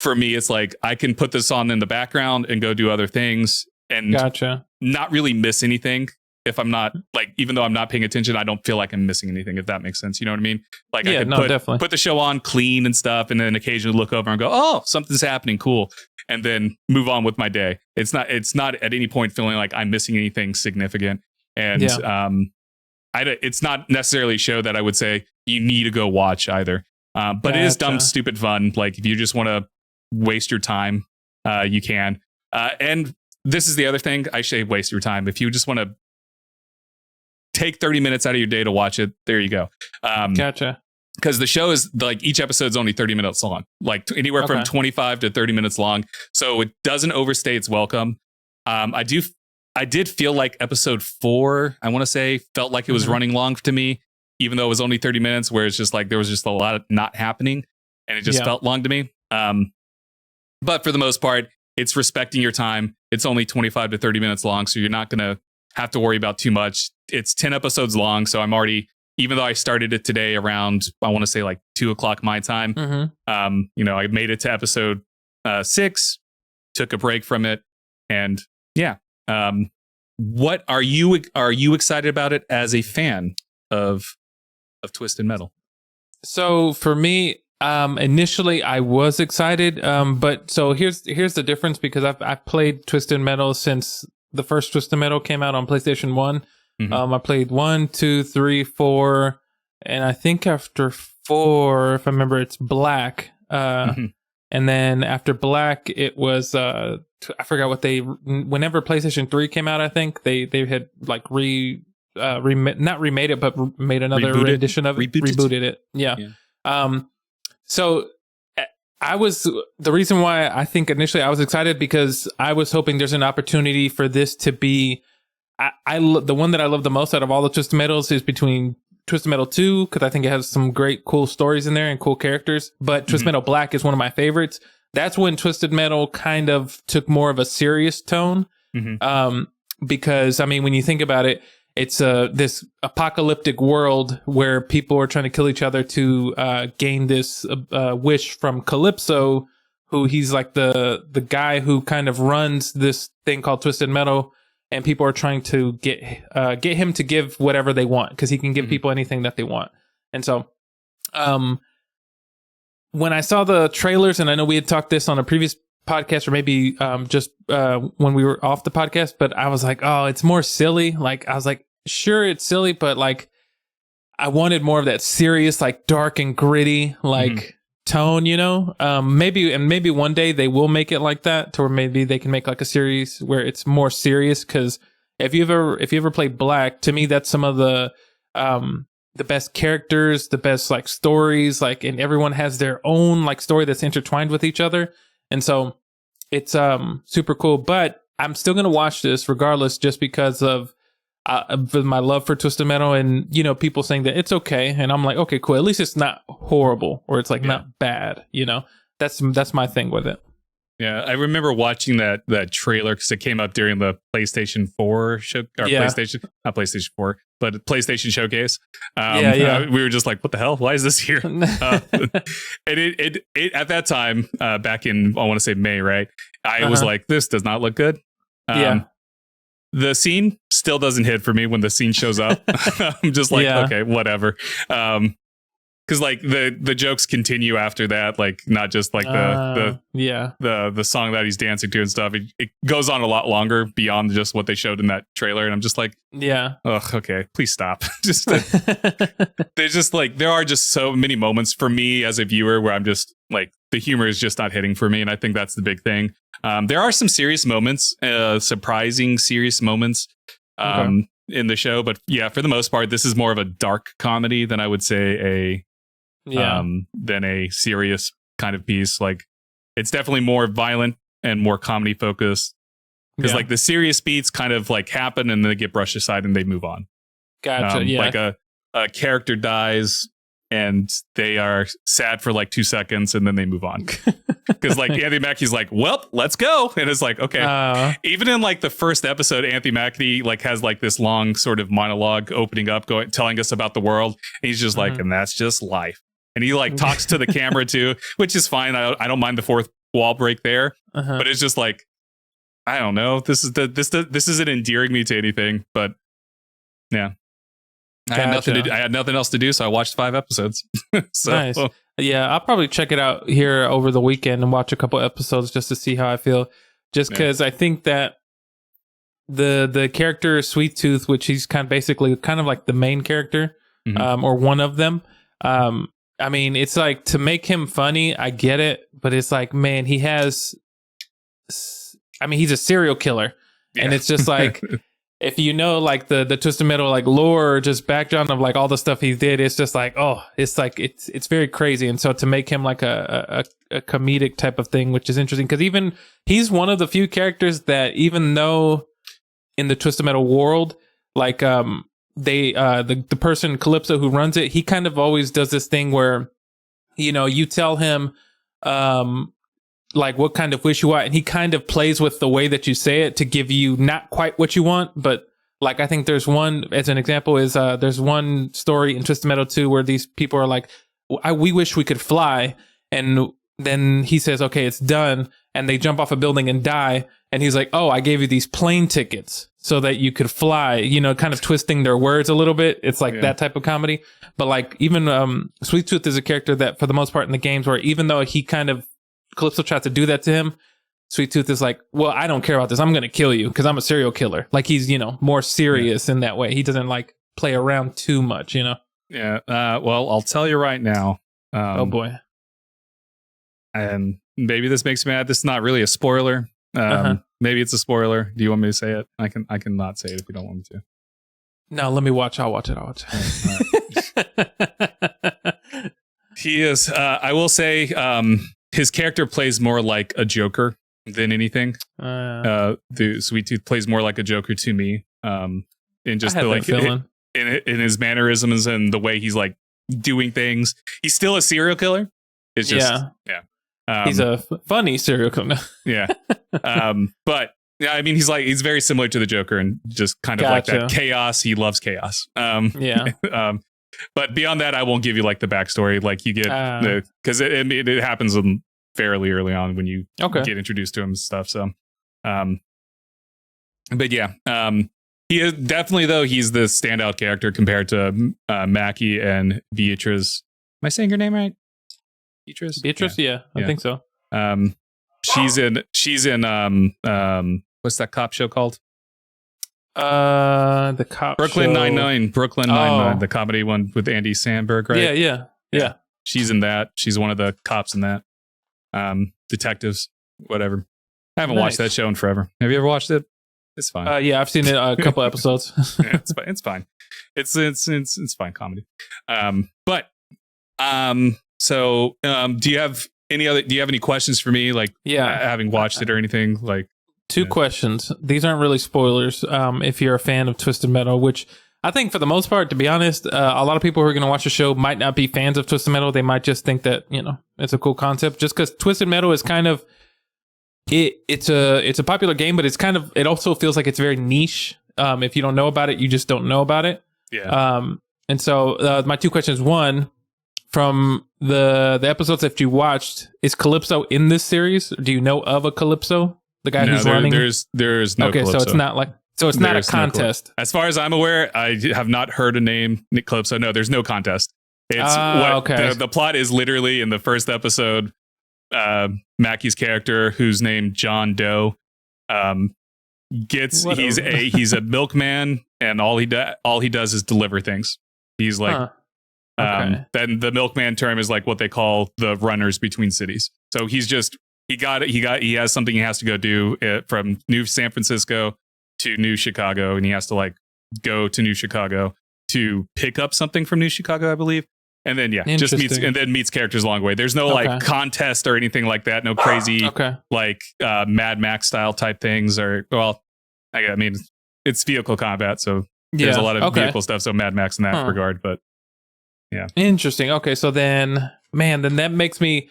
for me, it's like, I can put this on in the background and go do other things and not really miss anything. If I'm not like, even though I'm not paying attention, I don't feel like I'm missing anything, if that makes sense. You know what I mean? Like I can put the show on clean and stuff, and then occasionally look over and go, oh, something's happening. Cool. And then move on with my day. It's not at any point feeling like I'm missing anything significant. And it's not necessarily a show that I would say you need to go watch either. But it is dumb, stupid fun. Like if you just want to waste your time, you can. And this is the other thing. I say waste your time. If you just want to take 30 minutes out of your day to watch it, there you go. Gotcha. Because the show is like each episode's only 30 minutes long, like anywhere from 25 to 30 minutes long. So it doesn't overstay its welcome. I did feel like episode 4, I want to say, felt like it was running long to me, even though it was only 30 minutes, where it's just like there was just a lot of not happening and it just felt long to me. But for the most part, it's respecting your time. It's only 25 to 30 minutes long, so you're not going to have to worry about too much. It's 10 episodes long, so I'm already, even though I started it today around, I want to say like 2:00 my time, I made it to episode 6, took a break from it, and what are you excited about it as a fan of Twisted Metal? So for me, initially I was excited, but so here's the difference, because I've played Twisted Metal since the first Twisted Metal came out on PlayStation 1. I played 1, 2, 3, 4, and I think after 4, if I remember, it's Black. And then after Black, it was I forgot what whenever PlayStation 3 came out, I think they had like not remade it, but made another rendition of it, rebooted it. Yeah. So the reason why I think initially I was excited, because I was hoping there's an opportunity for this to be, the one that I love the most out of all the Twisted Metals is between Twisted Metal 2, because I think it has some great, cool stories in there and cool characters. But Twisted Metal Black is one of my favorites. That's when Twisted Metal kind of took more of a serious tone. Because, I mean, when you think about it, it's this apocalyptic world where people are trying to kill each other to gain this wish from Calypso, who he's like the guy who kind of runs this thing called Twisted Metal. And people are trying to get him to give whatever they want, because he can give people anything that they want. And so, when I saw the trailers, and I know we had talked this on a previous podcast, or maybe just when we were off the podcast, but I was like, oh, it's more silly. Like, I was like, sure, it's silly, but like, I wanted more of that serious, like dark and gritty, like tone, maybe one day they will make it like that, or maybe they can make like a series where it's more serious. Because if you ever played Black, to me that's some of the best characters, the best like stories, like, and everyone has their own like story that's intertwined with each other, and so it's super cool. But I'm still gonna watch this regardless, just because of my love for Twisted Metal, and people saying that it's okay, and I'm like, okay, cool. At least it's not horrible, or it's like not bad. That's my thing with it. Yeah, I remember watching that trailer, because it came up during the PlayStation 4 show, or PlayStation, not PlayStation 4, but PlayStation Showcase. We were just like, what the hell? Why is this here? And it at that time, back in, I want to say May, right? I was like, this does not look good. The scene still doesn't hit for me when the scene shows up. I'm just like, okay, whatever. Because like the jokes continue after that, like not just like the song that he's dancing to and stuff. It goes on a lot longer beyond just what they showed in that trailer, and I'm just like, okay, please stop. Just there's just like, there are just so many moments for me as a viewer where I'm just like, the humor is just not hitting for me, and I think that's the big thing. There are some serious moments, surprising serious moments in the show, but for the most part, this is more of a dark comedy than I would say than a serious kind of piece. Like, it's definitely more violent and more comedy focused, because like the serious beats kind of like happen and then they get brushed aside and they move on. Gotcha. Like a character dies and they are sad for like 2 seconds and then they move on. Because like Anthony Mackie's like, well, let's go. And it's like, okay. Even in like the first episode, Anthony Mackie like has like this long sort of monologue opening up, telling us about the world. And he's just like, and that's just life. And he like talks to the camera too, which is fine. I don't mind the fourth wall break there, but it's just like, I don't know. This isn't endearing me to anything, but yeah. Gotcha. I had nothing else to do, so I watched 5 episodes. So, nice. Yeah, I'll probably check it out here over the weekend and watch a couple episodes just to see how I feel. Just because I think that the character Sweet Tooth, which he's kind of like the main character, or one of them. I mean, it's like, to make him funny, I get it, but it's like, man, he's a serial killer, and it's just like, if you know, like the Twisted Metal, like lore, or just background of like all the stuff he did, it's just like, oh, it's like, it's very crazy. And so to make him like a comedic type of thing, which is interesting, because even he's one of the few characters that, even though in the Twisted Metal world, like, the person Calypso who runs it, he kind of always does this thing where, you know, you tell him like what kind of wish you want, and he kind of plays with the way that you say it to give you not quite what you want. But like, I think there's one, as an example, is there's one story in Twisted Metal 2 where these people are like, we wish we could fly, and then he says, okay, it's done, and they jump off a building and die, and he's like, oh, I gave you these plane tickets so that you could fly, you know, kind of twisting their words a little bit. It's like that type of comedy. But like, even Sweet Tooth is a character that, for the most part in the games, where even though he kind of, Calypso tries to do that to him, Sweet Tooth is like, well, I don't care about this, I'm going to kill you because I'm a serial killer. Like, he's, you know, more serious in that way. He doesn't like play around too much, you know? Yeah. Well, I'll tell you right now. Oh boy. And maybe this makes me mad. This is not really a spoiler. Maybe it's a spoiler. Do you want me to say it? I can not say it if you don't want me to. No, let me watch. I'll watch it. He is, I will say, his character plays more like a Joker than anything. The Sweet Tooth plays more like a Joker to me. In just the, like, in his mannerisms and the way he's like doing things. He's still a serial killer. It's just, he's a funny serial killer. But yeah, I mean, he's very similar to the Joker, and just kind of like that chaos. He loves chaos. But beyond that, I won't give you like the backstory. Like, you get because it happens fairly early on when you get introduced to him and stuff. So, but yeah, he is definitely, though, he's the standout character compared to Mackie and Beatrice. Am I saying your name right? Beatrice? Yeah, I think so. She's in what's that cop show called? The cop Brooklyn show. Nine-Nine, the comedy one with Andy Samberg, right? Yeah. She's in that. She's one of the cops in that. Detectives, whatever. I haven't watched that show in forever. Have you ever watched it? It's fine. Yeah, I've seen it a couple episodes. It's fine. It's fine comedy. So do you have any questions for me, like, having watched it or anything? Like, two questions. These aren't really spoilers. If you're a fan of Twisted Metal, which I think for the most part, to be honest, a lot of people who are going to watch the show might not be fans of Twisted Metal. They might just think that, you know, it's a cool concept, just because Twisted Metal is kind of, it's a popular game, but it also feels like it's very niche. If you don't know about it, you just don't know about it. Yeah. And so my two questions: one, from the episodes that you watched, is Calypso in this series? Do you know of a Calypso? The guy who's running? There's no Calypso. So it's not like, it's not a contest. As far as I'm aware, I have not heard a name, Nick Calypso. No, there's no contest. It's the plot is literally in the first episode. Mackie's character, who's named John Doe, he's a milkman, and all he does is deliver things. He's like, then the milkman term is like what they call the runners between cities. So he's just, he has something he has to go do from New San Francisco to New Chicago, and he has to like go to New Chicago to pick up something from New Chicago, I believe. And then just meets characters along the way. There's no like contest or anything like that. No crazy like Mad Max style type things, or I mean, it's vehicle combat, so there's a lot of vehicle stuff. So Mad Max in that regard, but yeah, interesting. Okay, so then that makes me.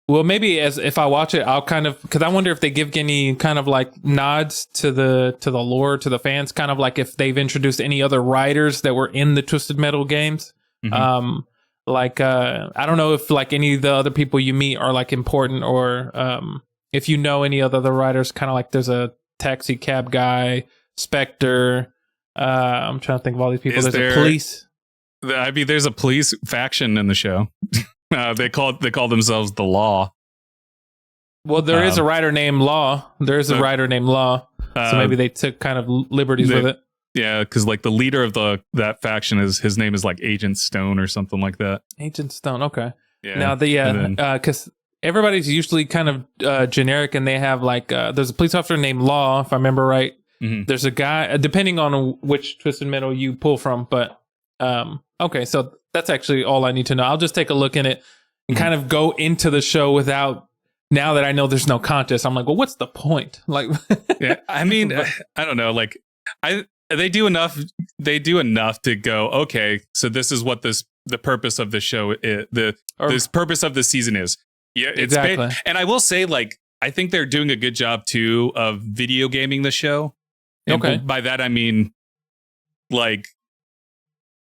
Well, maybe if I watch it, I'll kind of, because I wonder if they give any kind of like nods to the lore, to the fans, kind of like if they've introduced any other writers that were in the Twisted Metal games. Mm-hmm. I don't know if like any of the other people you meet are like important, or if you know any of the other writers, kind of like there's a taxi cab guy, Spectre. I'm trying to think of all these people. There's a police. I mean, there's a police faction in the show. They call themselves the Law. Well, there is a writer named Law. There is a writer named Law. So maybe they took kind of liberties with it. Yeah, because like the leader of that faction his name is like Agent Stone or something like that. Agent Stone. Okay. Yeah. Now because everybody's usually kind of generic, and they have like there's a police officer named Law, if I remember right. Mm-hmm. There's a guy, depending on which Twisted Metal you pull from, but okay, so that's actually all I need to know. I'll just take a look in it and kind of go into the show without. Now that I know there's no contest, I'm like, well, what's the point? Like, yeah, I mean, I don't know. Like, they do enough to go, okay, so this is what the purpose of the show is. This purpose of the season is. Yeah, it's exactly. And I will say, like, I think they're doing a good job too of video gaming the show. And okay. By that I mean, like,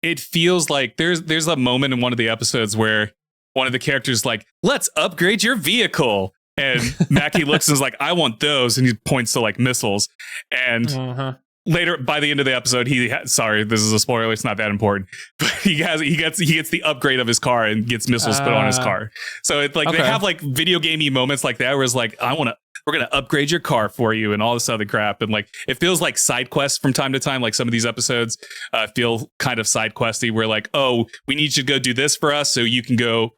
it feels like there's a moment in one of the episodes where one of the characters like, let's upgrade your vehicle. And Mackie looks and is like, I want those. And he points to like missiles. And later, by the end of the episode, sorry, this is a spoiler. It's not that important. But he gets the upgrade of his car and gets missiles put on his car. So it's like they have like video gamey moments like that where it's like, we're going to upgrade your car for you and all this other crap. And like, it feels like side quests from time to time. Like some of these episodes feel kind of side questy where like, oh, we need you to go do this for us so you can go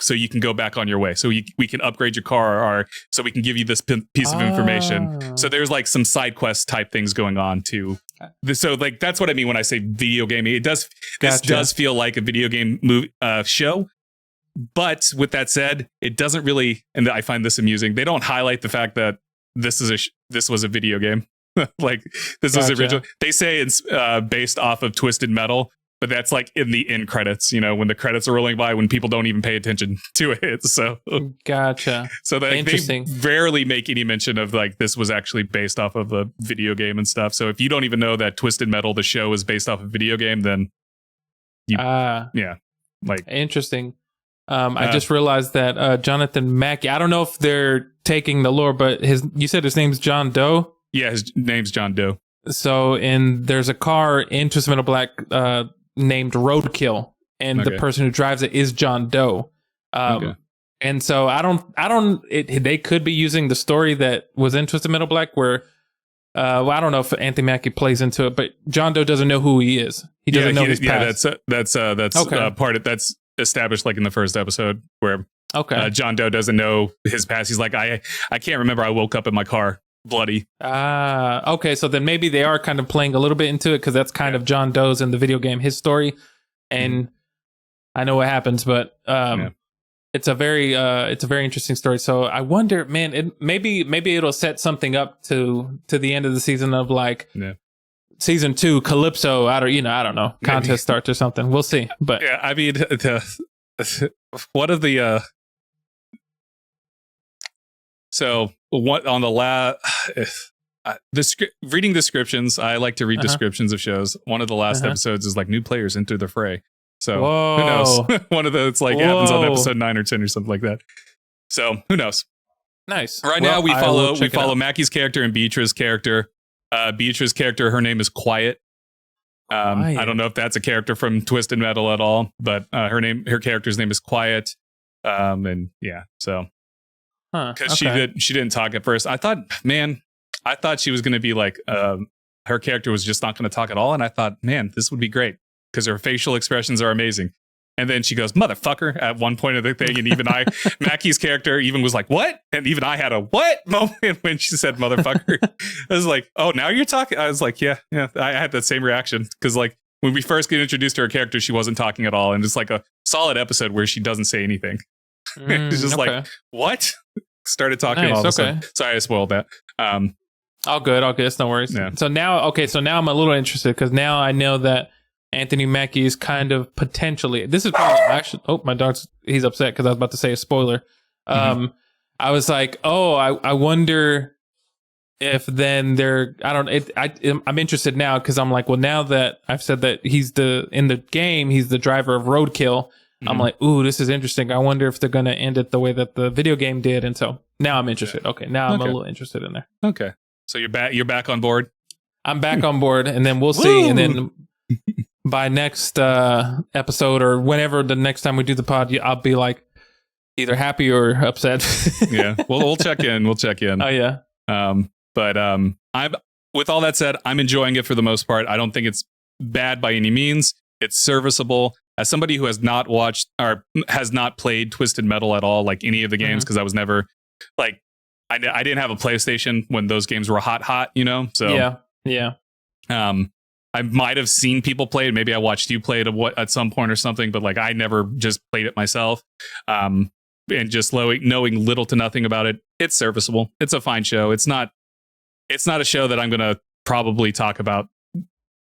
back on your way. So we can upgrade your car or so we can give you this piece of information. So there's like some side quest type things going on too. So like, that's what I mean when I say video gaming. This does feel like a video game show. But with that said, it doesn't really, and I find this amusing, they don't highlight the fact that this was a video game. Like this was original. They say it's based off of Twisted Metal, but that's like in the end credits, when the credits are rolling by when people don't even pay attention to it. So gotcha. So they rarely make any mention of like this was actually based off of a video game and stuff. So if you don't even know that Twisted Metal, the show, is based off a video game, then like interesting. I just realized that Jonathan Mackie, I don't know if they're taking the lore, but you said his name's John Doe? Yeah, his name's John Doe. So there's a car in Twisted Metal Black named Roadkill, and the person who drives it is John Doe. And so they could be using the story that was in Twisted Metal Black where I don't know if Anthony Mackie plays into it, but John Doe doesn't know who he is. He doesn't know his past. That's part of that's established like in the first episode where John Doe doesn't know his past. He's like, I can't remember. I woke up in my car bloody. Okay. So then maybe they are kind of playing a little bit into it because that's kind of John Doe's in the video game, his story. And I know what happens, but it's a very interesting story. So I wonder, man, maybe it'll set something up to the end of the season of like season 2 Calypso. I don't know, contest starts or something. We'll see. But yeah, I mean, one of the so what on the reading descriptions, I like to read descriptions of shows. One of the last episodes is like new players enter the fray. So who knows? One of it's like happens on episode 9 or 10 or something like that. So who knows? Nice. Right now we follow Mackie's character and Beatrice's character. Beatrice's character, her name is Quiet. I don't know if that's a character from Twisted Metal at all, but her character's name is Quiet. And yeah, so because she didn't talk at first. I thought she was going to be like her character was just not going to talk at all, and I thought, man, this would be great because her facial expressions are amazing. And then she goes, motherfucker, at one point of the thing. And even Mackie's character even was like, what? And even I had a what moment when she said motherfucker. I was like, oh, now you're talking? I was like, yeah. I had that same reaction. Because like when we first get introduced to her character, she wasn't talking at all. And it's like a solid episode where she doesn't say anything. It's just like, what? Started talking all of a sudden. Sorry, I spoiled that. All good. It's no worries. Yeah. So now I'm a little interested because now I know that Anthony Mackie is kind of potentially. This is probably actually. Oh, my dog's. He's upset because I was about to say a spoiler. I was like, oh, I wonder if then they're. I don't. I'm interested now because I'm like, well, now that I've said that he's in the game, he's the driver of Roadkill. I'm like, ooh, this is interesting. I wonder if they're going to end it the way that the video game did. And so now I'm interested. Yeah. Okay, now I'm a little interested in there. Okay, so you're back. You're back on board. I'm back on board, and then we'll see, and then. By next episode or whenever the next time we do the pod, I'll be like either happy or upset. Yeah, we'll check in. Oh yeah. But with all that said, I'm enjoying it for the most part. I don't think it's bad by any means. It's serviceable. As somebody who has not watched or has not played Twisted Metal at all, like any of the games, because I was never like, I didn't have a PlayStation when those games were hot, you know? So yeah. I might have seen people play it. Maybe I watched you play it at some point or something, but like I never just played it myself. And just knowing little to nothing about it, it's serviceable. It's a fine show. It's not a show that I'm going to probably talk about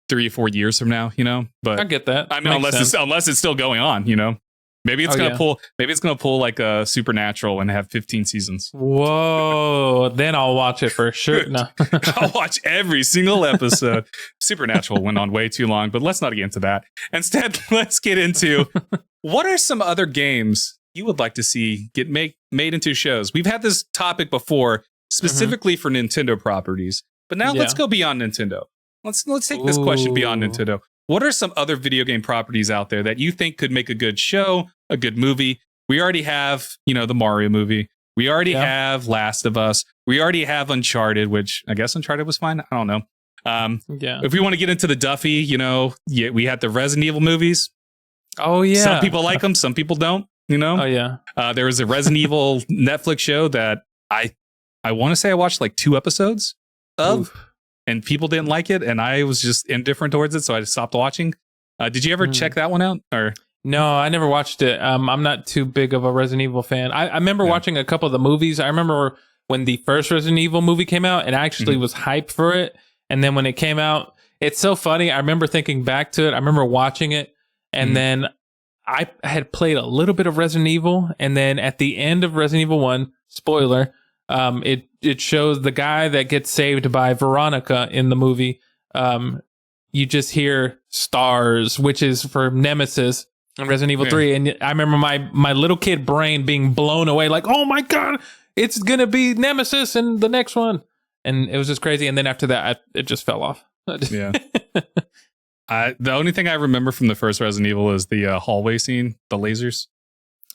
3 or 4 years from now, you know, but I get that. I mean, unless it's still going on, you know, maybe it's going to pull like a Supernatural and have 15 seasons. Whoa. Then I'll watch it for sure. No. I'll watch every single episode. Supernatural went on way too long, but let's not get into that. Instead, let's get into what are some other games you would like to see get made into shows. We've had this topic before, specifically for Nintendo properties, but now let's go beyond Nintendo. Let's take this question beyond Nintendo. What are some other video game properties out there that you think could make a good show, a good movie? We already have, you know, the Mario movie. We already have Last of Us. We already have Uncharted, which I guess Uncharted was fine. I don't know. If we want to get into the Duffy, you know, we had the Resident Evil movies. Oh, yeah. Some people like them. Some people don't, you know? Oh, yeah. There was a Resident Evil Netflix show that I want to say I watched like 2 episodes of. Oof. And people didn't like it, and I was just indifferent towards it, so I just stopped watching. Did you ever check that one out? Or no, I never watched it. I'm not too big of a Resident Evil fan. I remember watching a couple of the movies. I remember when the first Resident Evil movie came out, and I actually was hyped for it. And then when it came out, it's so funny. I remember thinking back to it. I remember watching it, and then I had played a little bit of Resident Evil, and then at the end of Resident Evil 1, spoiler, it shows the guy that gets saved by Veronica in the movie. You just hear stars, which is for Nemesis in Resident Evil 3. And I remember my little kid brain being blown away, like, oh my God, it's going to be Nemesis in the next one. And it was just crazy. And then after that, it just fell off. Yeah. The only thing I remember from the first Resident Evil is the hallway scene, the lasers.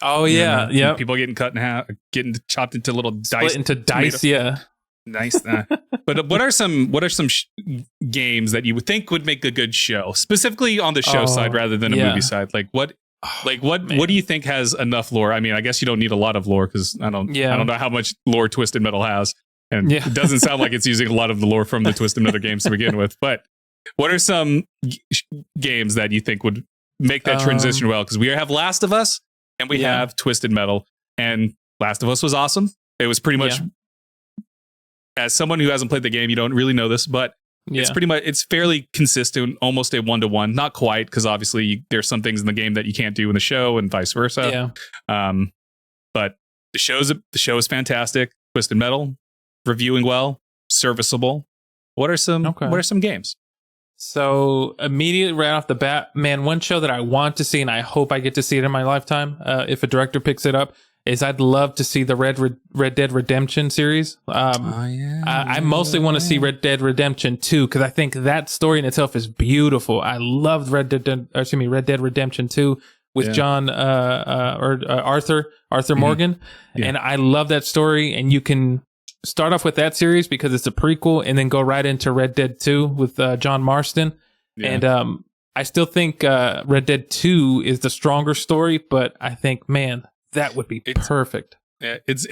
Oh yeah, yeah. People getting cut in half, getting chopped into little dice. Split into dice, yeah. Nice. But what are some games that you would think would make a good show, specifically on the show side rather than a movie side? What do you think has enough lore? I mean, I guess you don't need a lot of lore because I don't know how much lore Twisted Metal has, and it doesn't sound like it's using a lot of the lore from the Twisted Metal games to begin with. But what are some games that you think would make that transition well? Because we have Last of Us. And we have Twisted Metal, and Last of Us was awesome. It was pretty much, as someone who hasn't played the game, you don't really know this, but it's fairly consistent, almost a 1-to-1. Not quite, because obviously there's some things in the game that you can't do in the show, and vice versa. Yeah. But the show is fantastic. Twisted Metal, reviewing well, serviceable. What are some games? So immediately right off the bat, man, one show that I want to see, and I hope I get to see it in my lifetime, if a director picks it up, is I'd love to see the Red Dead Redemption series. I mostly want to see Red Dead Redemption 2 because I think that story in itself is beautiful. I loved Red Dead Redemption 2 with John Arthur Morgan, and I love that story. And you can start off with that series because it's a prequel, and then go right into Red Dead 2 with John Marston. And I still think Red Dead 2 is the stronger story, but I think, man, that would be perfect. Yeah, it's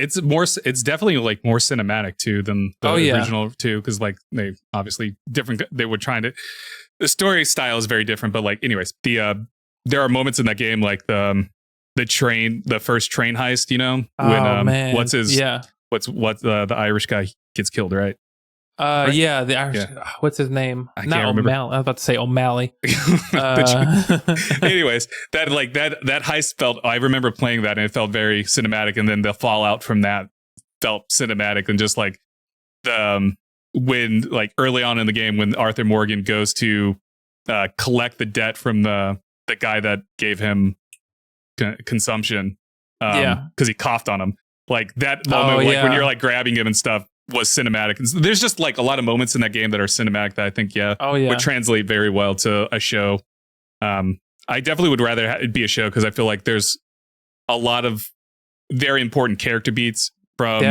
definitely like more cinematic too than the original two, because like they obviously different. They were trying to. The story style is very different, but like anyways, there are moments in that game like the first train heist. You know, when the Irish guy gets killed, right? Right? Yeah, the Irish. What's his name? Not O'Malley. I was about to say O'Malley. Anyways, that heist felt. I remember playing that, and it felt very cinematic. And then the fallout from that felt cinematic, and just like when like early on in the game when Arthur Morgan goes to collect the debt from the guy that gave him consumption, because he coughed on him. Like that moment, when you're like grabbing him and stuff, was cinematic. There's just like a lot of moments in that game that are cinematic that I think would translate very well to a show. I definitely would rather it be a show because I feel like there's a lot of very important character beats from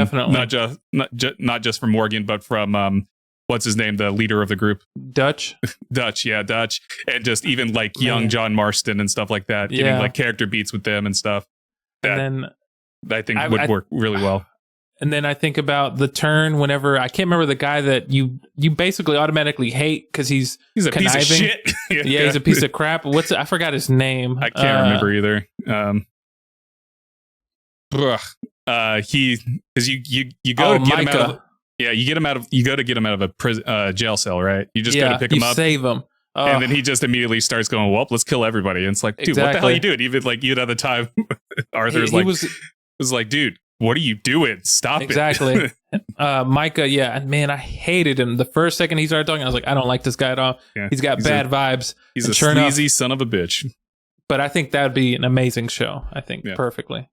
not just from Morgan, but from what's his name, the leader of the group, Dutch, Dutch, and just even like young John Marston and stuff like that, getting like character beats with them and stuff. That and then I think would work really well. And then I think about the turn whenever I can't remember the guy that you basically automatically hate because he's a conniving. Piece of shit. He's a piece of crap. I forgot his name. I can't remember either. He because you go to get him out of you go to get him out of a prison jail cell, right? You just go to pick him up, save him. And then he just immediately starts going, well, let's kill everybody. And it's like, dude, what the hell are you doing? Even at the time, Arthur's was like, dude, what are you doing? Stop it. Exactly. Micah, man, I hated him. The first second he started talking, I was like, I don't like this guy at all. Yeah, he's got bad vibes. He's a sleazy son of a bitch. But I think that would be an amazing show. I think perfectly.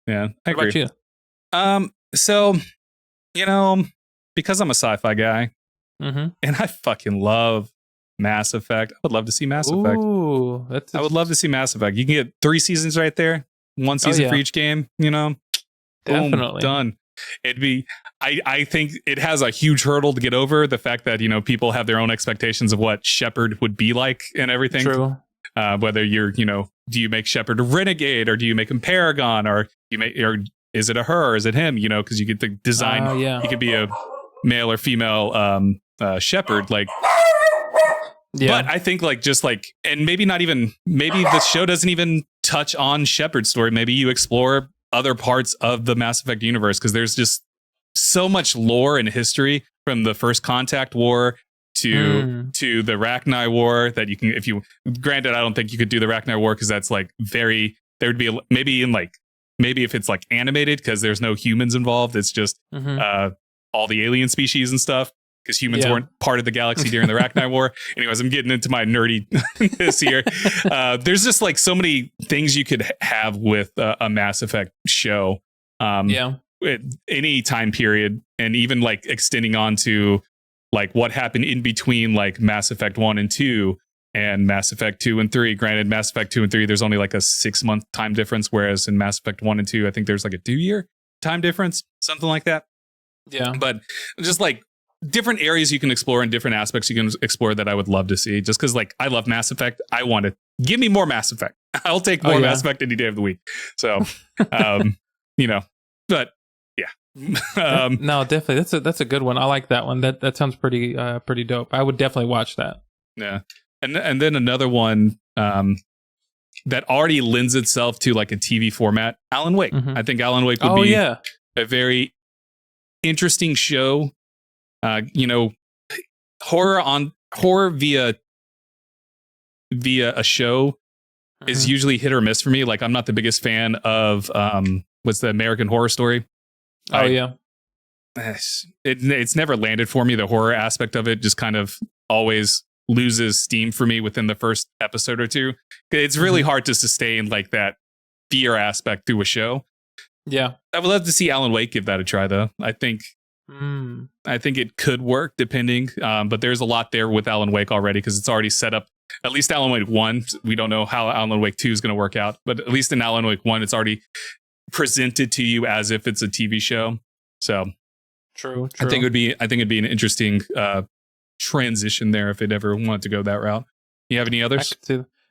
Yeah, I agree. What about you? So, because I'm a sci-fi guy, and I fucking love Mass Effect. I would love to see Mass Effect. I would love to see Mass Effect. You can get 3 seasons right there. 1 season for each game, Definitely. Boom, done. It'd be I think it has a huge hurdle to get over, the fact that, people have their own expectations of what Shepard would be like and everything. True. Whether you're, do you make Shepard a renegade, or do you make him Paragon, or is it a her, or is it him? Because you get the design. He could be a male or female Shepard, like. Yeah. But I think and maybe the show doesn't even touch on Shepard's story. Maybe you explore other parts of the Mass Effect universe, because there's just so much lore and history from the First Contact War to the Rachni War that you can, granted, I don't think you could do the Rachni War because that's like there would be maybe if it's like animated, because there's no humans involved. It's just all the alien species and stuff, because humans weren't part of the galaxy during the Rachni War. Anyways, I'm getting into my nerdiness here. There's just like so many things you could have with a Mass Effect show. At any time period, and even like extending on to like what happened in between like Mass Effect 1 and 2 and Mass Effect 2 and 3. Granted, Mass Effect 2 and 3, there's only like a 6-month time difference, whereas in Mass Effect 1 and 2, I think there's like a 2-year time difference, something like that. Yeah. But just like different areas you can explore and different aspects you can explore that I would love to see, just because like I love Mass Effect. I want to give me more Mass Effect. I'll take more Mass Effect any day of the week. So, but yeah. No, definitely. That's a good one. I like that one. That sounds pretty dope. I would definitely watch that. Yeah. And then another one that already lends itself to like a TV format, Alan Wake. I think Alan Wake would be a very interesting show. Horror via a show is usually hit or miss for me. Like, I'm not the biggest fan of what's the American Horror Story. It's never landed for me. The horror aspect of it just kind of always loses steam for me within the first episode or two. It's really hard to sustain like that fear aspect through a show. Yeah, I would love to see Alan Wake give that a try, though. I think it could work, depending. But there's a lot there with Alan Wake already, because it's already set up. At least Alan Wake 1, we don't know how Alan Wake 2 is going to work out, but at least in Alan Wake 1, it's already presented to you as if it's a TV show. So true. I think it'd be an interesting transition there if it ever wanted to go that route. You have any others?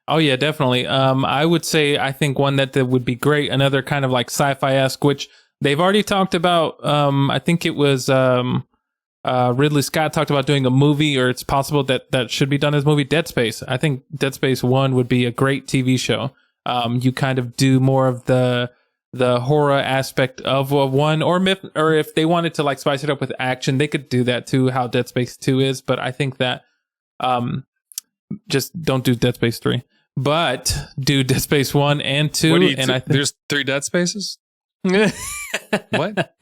Oh yeah, definitely. I would say, I think one that would be great, another kind of like sci-fi-esque, which they've already talked about. I think it was Ridley Scott talked about doing a movie, or it's possible that should be done as a movie. Dead Space. I think Dead Space 1 would be a great TV show. You kind of do more of the horror aspect of one, or if they wanted to like spice it up with action, they could do that too, how Dead Space 2 is. But I think that just don't do Dead Space 3, but do Dead Space 1 and 2. And I think there's 3 Dead Spaces. What?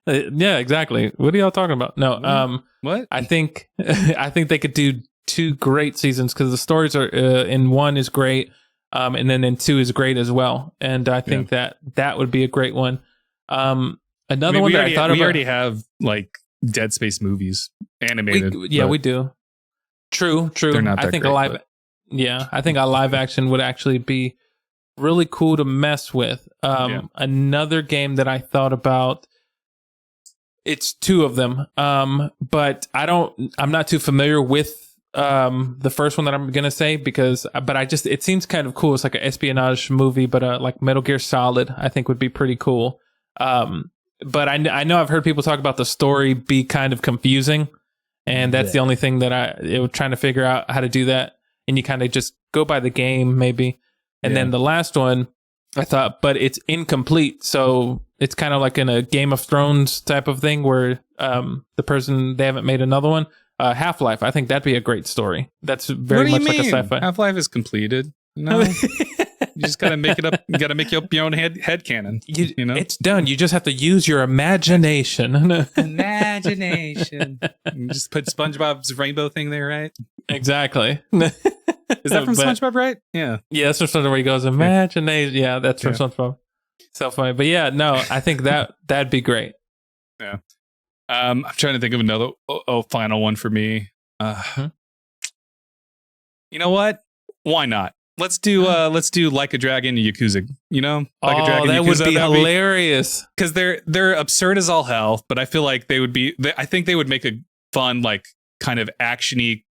Yeah, exactly. What are y'all talking about? No. What? I think they could do 2 great seasons, because the stories are in 1 is great. And then in 2 is great as well. And I think that would be a great one. Another one that I thought about. We already have like Dead Space movies animated. We do. True. They're not that I think great, I think a live action would actually be really cool to mess with. Another game that I thought about It's 2 of them. But I'm not too familiar with the first one that I'm gonna say but it seems kind of cool. It's like an espionage movie, but like Metal Gear Solid, I think would be pretty cool. But I know I've heard people talk about the story be kind of confusing, and that's the only thing that I was trying to figure out how to do that. And you kind of just go by the game, maybe. And then the last one, I thought, but it's incomplete, so it's kind of like in a Game of Thrones type of thing where they haven't made another one. Half-Life, I think that'd be a great story. That's very much like a sci-fi. Half-Life is completed. No, you just gotta make it up. You gotta make up your own head canon. You know, it's done. You just have to use your imagination. Imagination. You just put SpongeBob's rainbow thing there, right? Exactly. Is that from SpongeBob, right? Yeah. Yeah, that's from SpongeBob where he goes, imagination. Yeah, that's from SpongeBob. So funny. But yeah, no, I think that'd be great. Yeah. I'm trying to think of another final one for me. You know what? Why not? Let's do Like a Dragon and Yakuza. You know, Like a Dragon. That Yakuza, would be hilarious. Because they're absurd as all hell, but I feel like they would be. I think they would make a fun, like, kind of actiony,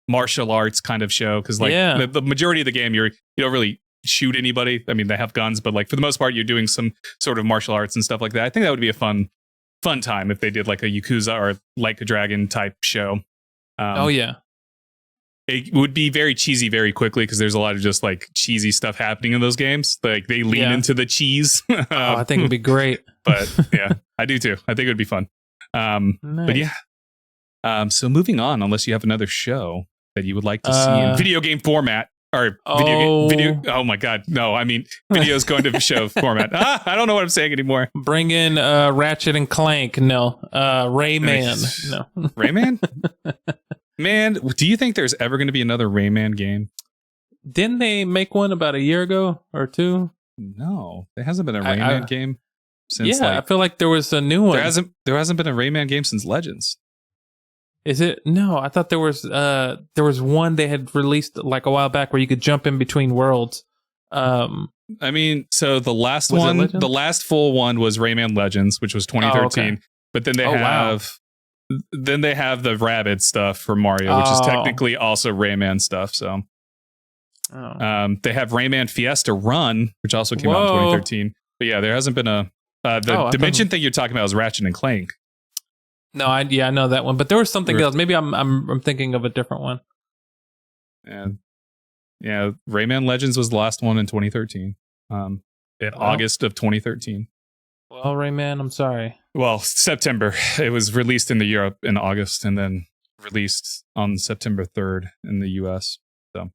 martial arts kind of show. Because the majority of the game, you don't really shoot anybody. I mean, they have guns, but like for the most part, you're doing some sort of martial arts and stuff like that. I think that would be a fun time if they did like a Yakuza or Like a Dragon type show. It would be very cheesy very quickly because there's a lot of just like cheesy stuff happening in those games. Like they lean into the cheese. I think it'd be great. But yeah, I do too. I think it would be fun. Nice. But yeah. So moving on, unless you have another show that you would like to see in video game format or video. Oh my God. No, I mean, videos going to show format. I don't know what I'm saying anymore. Bring in Ratchet and Clank. No. Rayman. No. Rayman? Man, do you think there's ever going to be another Rayman game? Didn't they make one about a year ago or 2? No, there hasn't been a Rayman game since. Yeah, I feel like there was a new one. There hasn't been a Rayman game since Legends. Is it? No, I thought there was one they had released like a while back where you could jump in between worlds. I mean, so the last full one was Rayman Legends, which was 2013. Okay. But then they have the Rabbids stuff for Mario, which is technically also Rayman stuff. So they have Rayman Fiesta Run, which also came out in 2013. But yeah, there hasn't been the Dimension thing you're talking about is Ratchet and Clank. No, I know that one, but there was something else. Maybe I'm thinking of a different one. Yeah, Rayman Legends was the last one in 2013. August of 2013. Well, Rayman, I'm sorry. Well, September. It was released in Europe in August and then released on September 3rd in the US. So.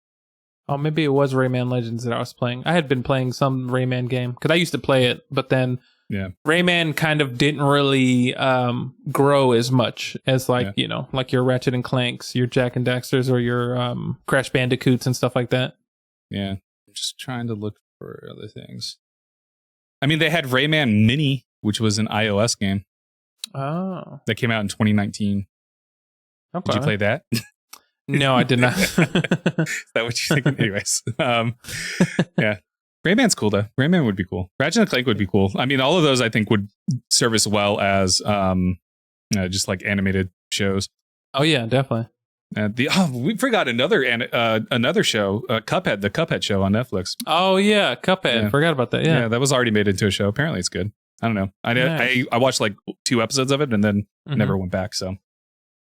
Oh, maybe it was Rayman Legends that I was playing. I had been playing some Rayman game because I used to play it, but then Rayman kind of didn't really grow as much as like your Ratchet and Clanks, your Jack and Daxters, or your Crash Bandicoots and stuff like that. Yeah, I'm just trying to look for other things. I mean, they had Rayman Mini, which was an iOS game. Oh. That came out in 2019. Okay. Did you play that? No, I did not. Is that what you're thinking? Anyways. Yeah. Rayman's cool, though. Rayman would be cool. Ratchet and Clank would be cool. I mean, all of those, I think, would serve as well as just like animated shows. Oh, yeah, definitely. We forgot another show, Cuphead, the Cuphead show on Netflix. Oh yeah, Cuphead. Yeah. Forgot about that. Yeah, that was already made into a show. Apparently, it's good. I don't know. I watched like 2 episodes of it and then never went back. So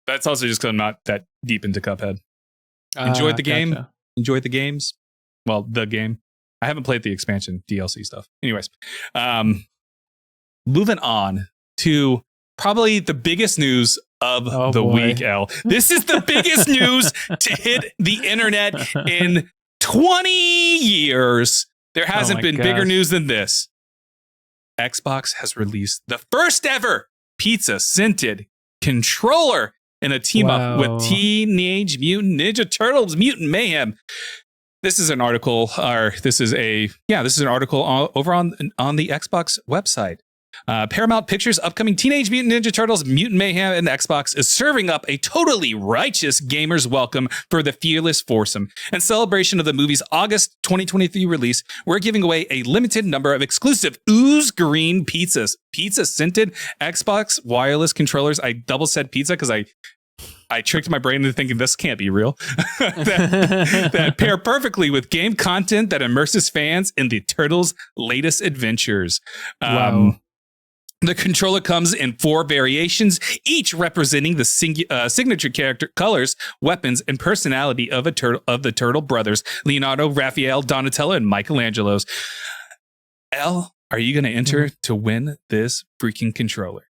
that's also just because I'm not that deep into Cuphead. Enjoyed the game. Gotcha. Enjoyed the games. Well, the game. I haven't played the expansion DLC stuff. Anyways, moving on to probably the biggest news of the week, Ell. This is the biggest news to hit the internet in 20 years. There hasn't been bigger news than this. Xbox has released the first ever pizza-scented controller in a team up with Teenage Mutant Ninja Turtles Mutant Mayhem. This is an article, over on the Xbox website. Paramount Pictures' upcoming Teenage Mutant Ninja Turtles Mutant Mayhem and Xbox is serving up a totally righteous gamer's welcome for the fearless foursome. In celebration of the movie's August 2023 release, we're giving away a limited number of exclusive Ooze Green pizzas. Pizza-scented Xbox wireless controllers. I double said pizza because I tricked my brain into thinking this can't be real. that pair perfectly with game content that immerses fans in the Turtles' latest adventures. Wow. The controller comes in 4 variations, each representing the signature character colors, weapons, and personality of the Turtle brothers, Leonardo, Raphael, Donatello, and Michelangelo's. Elle, are you going to enter to win this freaking controller?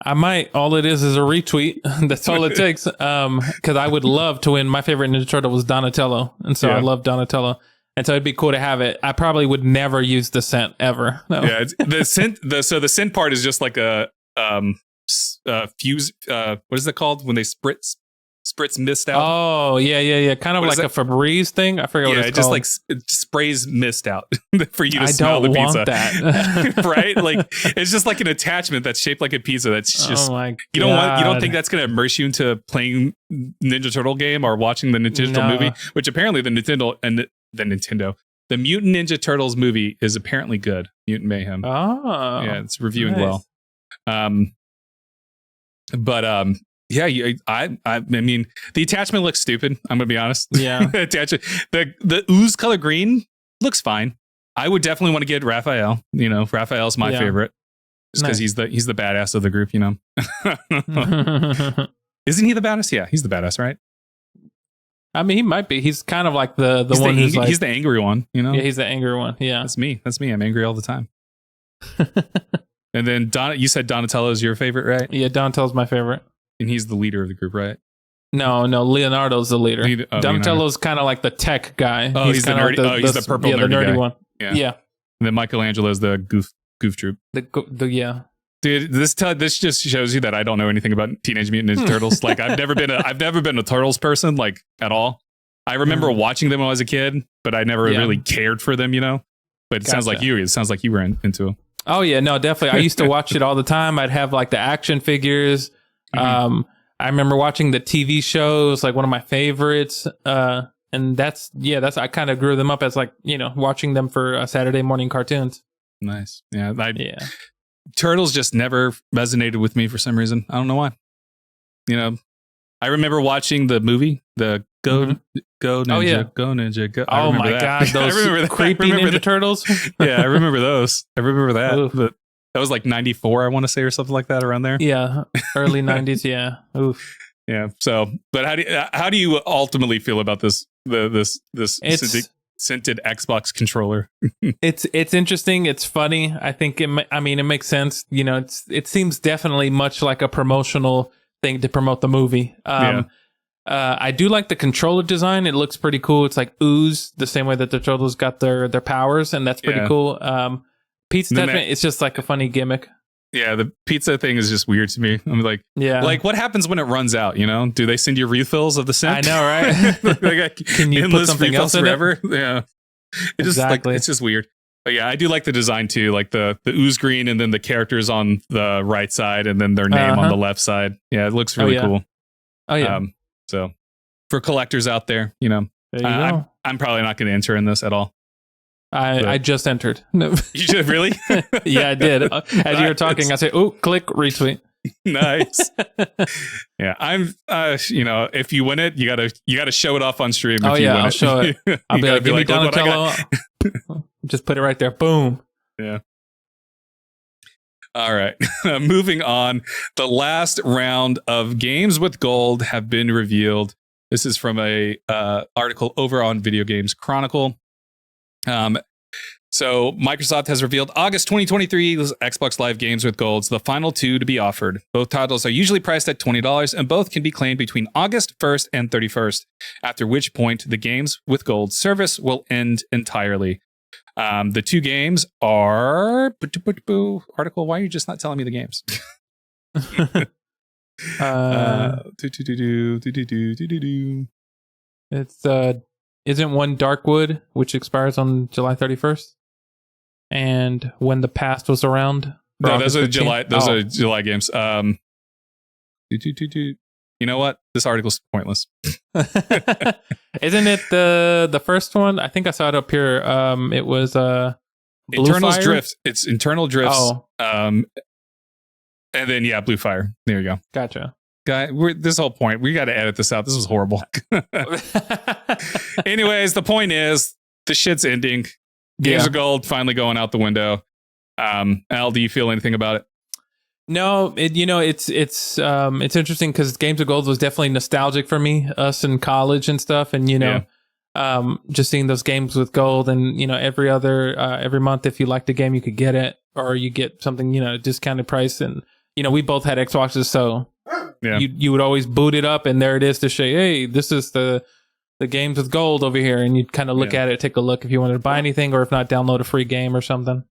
I might. All it is a retweet. That's all it takes. Because I would love to win. My favorite Ninja Turtle was Donatello, and so I love Donatello. And so it'd be cool to have it. I probably would never use the scent ever. No. Yeah, the scent. So the scent part is just like a fuse. What is it called when they spritz mist out? Oh yeah. Kind of like a Febreze thing. I forget what it's called. Just like it sprays mist out for you to smell the pizza. I don't want that. Right? Like it's just like an attachment that's shaped like a pizza. That's just you don't think that's going to immerse you into playing Ninja Turtle game or watching the Nintendo movie, which apparently the Mutant Ninja Turtles movie is apparently good. Mutant Mayhem. Oh, yeah, it's reviewing well. Yeah, I mean, the attachment looks stupid. I'm gonna be honest. Yeah, the ooze color green looks fine. I would definitely want to get Raphael. You know, Raphael's my favorite, just because he's the badass of the group. You know, isn't he the badass? Yeah, he's the badass, right? I mean, he might be. He's kind of like the one who's like... He's the angry one, you know? Yeah, he's the angry one, yeah. That's me. I'm angry all the time. And then you said Donatello is your favorite, right? Yeah, Donatello's my favorite. And he's the leader of the group, right? No, Leonardo's the leader. Donatello's kind of like the tech guy. Oh, he's the nerdy. He's the purple nerdy guy. One. Yeah. And then Michelangelo's the goof troop. Dude, this just shows you that I don't know anything about Teenage Mutant Ninja Turtles. Like I've never been a Turtles person, like at all. I remember watching them when I was a kid, but I never really cared for them, you know. But it sounds like you were into them. Oh yeah, no, definitely. I used to watch it all the time. I'd have like the action figures. I remember watching the TV shows, like one of my favorites. And that's I kind of grew them up as like, you know, watching them for Saturday morning cartoons. Nice. Yeah. Turtles just never resonated with me for some reason. I don't know why. You know, I remember watching the movie, the Go Ninja, Go Ninja, Go. Oh my God, those creepy Ninja Turtles. Yeah, I remember those. I remember that. Oof. But that was like 94, I want to say, or something like that around there. Yeah, early 90s. Yeah. Oof. Yeah. So, but how do you ultimately feel about this scented Xbox controller? It's interesting. It's funny. I think it makes sense. You know, it seems definitely much like a promotional thing to promote the movie. I do like the controller design. It looks pretty cool. It's like ooze, the same way that the Turtles got their powers, and that's pretty cool. Pizza attachment, it's just like a funny gimmick. Yeah, the pizza thing is just weird to me. I'm like, like what happens when it runs out? You know, do they send you refills of the scent? I know, right? Can you put something else in forever? Yeah, it's just weird. But yeah, I do like the design too, like the ooze green, and then the characters on the right side, and then their name on the left side. Yeah, it looks really cool. Oh yeah. So for collectors out there, you know, I'm probably not going to enter in this at all. I just entered. No. You did, really? Yeah, I did. As you were talking, I said, "Oh, click retweet." Nice. Yeah, I'm. You know, if you win it, you gotta show it off on stream. Oh yeah, I'll show it. I'll be like, "Give me Donatello." Just put it right there. Boom. Yeah. All right. Moving on. The last round of games with gold have been revealed. This is from a article over on Video Games Chronicle. So Microsoft has revealed August 2023 Xbox Live Games with Golds, the final 2 to be offered. Both titles are usually priced at $20, and both can be claimed between August 1st and 31st, after which point the Games with Gold service will end entirely. The 2 games are... Article, why are you just not telling me the games? It's isn't one Darkwood, which expires on July 31st, and When the Past Was Around, No, those are July. Those are July games. You know what? This article's pointless. Isn't it the first one? I think I saw it up here. It was Internal's Drift. It's Internal Drifts. Oh. And then Blue Fire. There you go. Gotcha. Guy, this whole point, we got to edit this out. This was horrible. Anyways, the point is the shit's ending. Games of Gold finally going out the window. Al, do you feel anything about it? No, it's interesting because Games of Gold was definitely nostalgic for me, us in college and stuff, and just seeing those games with gold, and every month if you liked a game you could get it, or you get something discounted price, and we both had Xboxes, so you would always boot it up, and there it is to show, hey, this is the games with gold over here, and you'd kind of look at it, take a look if you wanted to buy anything, or if not, download a free game or something.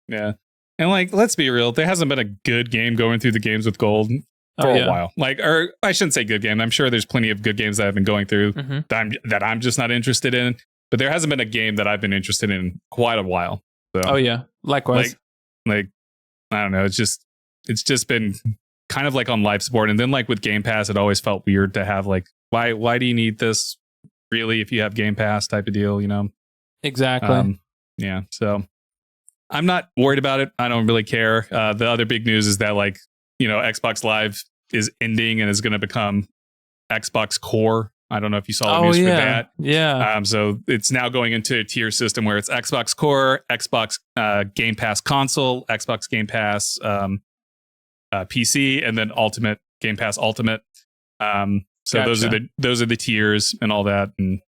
Yeah. And let's be real, there hasn't been a good game going through the games with gold for a while. Or I shouldn't say good game. I'm sure there's plenty of good games that I've been going through that I'm just not interested in. But there hasn't been a game that I've been interested in quite a while. So, likewise. I don't know. It's just been kind of on life support. And then with Game Pass, it always felt weird to have why do you need this really if you have Game Pass type of deal? Exactly. So. I'm not worried about it. I don't really care. The other big news is that Xbox Live is ending and is going to become Xbox Core. I don't know if you saw the news for that. Yeah. So it's now going into a tier system where it's Xbox Core, Xbox Game Pass Console, Xbox Game Pass PC, and then Ultimate Game Pass Ultimate. So those are the tiers and all that, and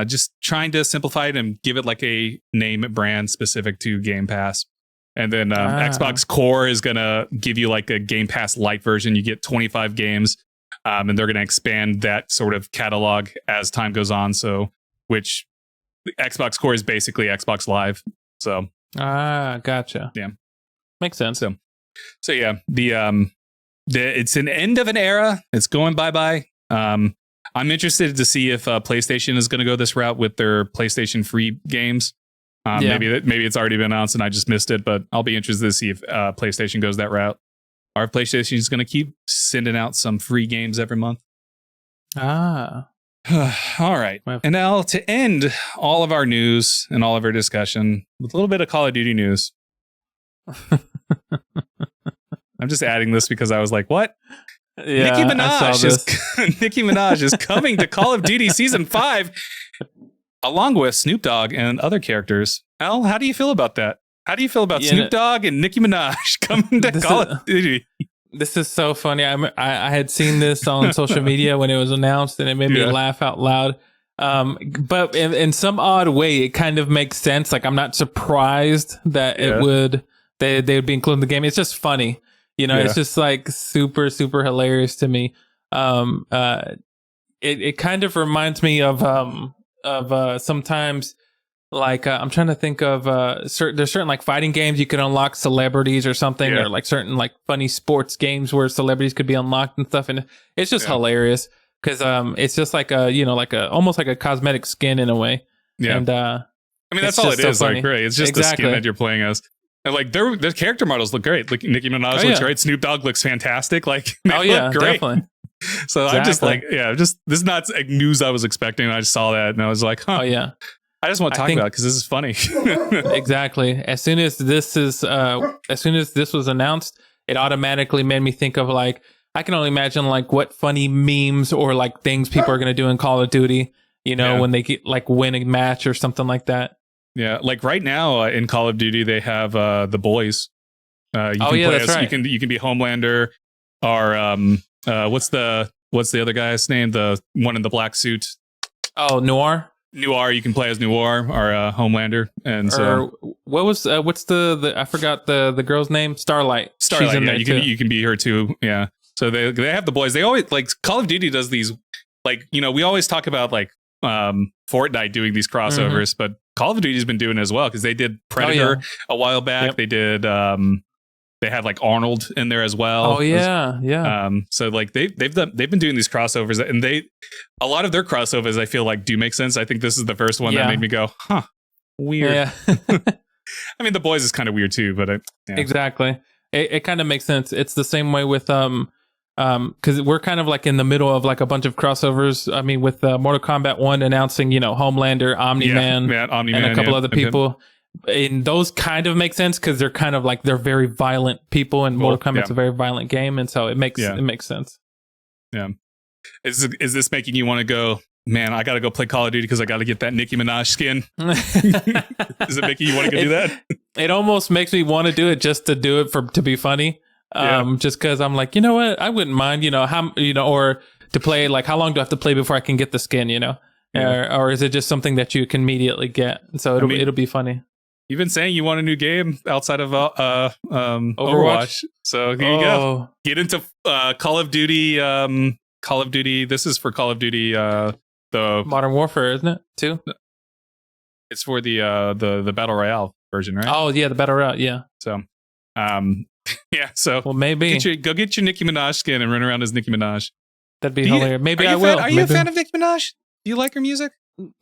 just trying to simplify it and give it a name brand specific to Game Pass. And then Xbox Core is going to give you a Game Pass Lite version. You get 25 games, and they're going to expand that sort of catalog as time goes on. So, which Xbox Core is basically Xbox Live. So, gotcha. Yeah, makes sense. So yeah, it's an end of an era. It's going bye-bye. I'm interested to see if PlayStation is going to go this route with their PlayStation free games. Maybe it's already been announced and I just missed it, but I'll be interested to see if PlayStation goes that route. Or if PlayStation is going to keep sending out some free games every month. All right. And now to end all of our news and all of our discussion with a little bit of Call of Duty news. I'm just adding this because I was like, what? Yeah, Nicki Minaj is coming to Call of Duty Season 5 along with Snoop Dogg and other characters. Al, how do you feel about that? How do you feel about Snoop Dogg and Nicki Minaj coming to Call of Duty? This is so funny. I had seen this on social media when it was announced, and it made me laugh out loud. But in some odd way, it kind of makes sense. I'm not surprised that they would be included in the game. It's just funny. It's just super, super hilarious to me. It kind of reminds me of sometimes I'm trying to think of there's certain fighting games you could unlock celebrities or something, or certain funny sports games where celebrities could be unlocked and stuff, and it's just hilarious because it's just almost like a cosmetic skin in a way. And that's all it is. Right? It's just the skin that you're playing as. And their character models look great. Nicki Minaj looks great. Snoop Dogg looks fantastic. They look great. Definitely. So exactly. I'm just this is not news I was expecting. I just saw that and I was like, huh. Oh yeah. I just want to talk about it because this is funny. Exactly. As soon as this was announced, it automatically made me think of I can only imagine what funny memes or things people are going to do in Call of Duty, when they get win a match or something like that. Yeah, right now in Call of Duty they have the boys. You can play as, right. You can be Homelander, or what's the other guy's name? The one in the black suit. Oh, Noir. Noir. You can play as Noir or Homelander, and what's the I forgot the girl's name. Starlight. She's in there you can be her too. Yeah. So they have the boys. They always Call of Duty does these we always talk about Fortnite doing these crossovers, but Call of Duty's been doing it as well because they did Predator a while back. Yep. They did they had Arnold in there as well. Oh yeah. So they've been doing these crossovers, and a lot of their crossovers I feel do make sense. I think this is the first one that made me go, huh, weird. Yeah. I mean, The Boys is kind of weird too, but exactly. It kind of makes sense. It's the same way with because we're kind of like in the middle of like a bunch of crossovers. I mean, with Mortal Kombat 1 announcing, Homelander, Omni-Man, and a couple other people. And those kind of make sense because they're kind of like they're very violent people, and Mortal Kombat's a very violent game, and so it makes sense. Yeah. Is this making you want to go, man, I got to go play Call of Duty because I got to get that Nicki Minaj skin? Is it making you want to go do that? It almost makes me want to do it just to do it to be funny. Just because I'm like, you know what, I wouldn't mind, or to play, like, how long do I have to play before I can get the skin, or is it just something that you can immediately get? So it'll be funny. You've been saying you want a new game outside of Overwatch. So here you go. Get into Call of Duty. Call of Duty. This is for Call of Duty. The Modern Warfare, isn't it? Too. It's for the Battle Royale version, right? Oh yeah, the Battle Royale. Yeah. So, yeah. So well, maybe go get your Nicki Minaj skin and run around as Nicki Minaj. That'd be hilarious. Maybe I will. Are you a fan of Nicki Minaj? Do you like her music?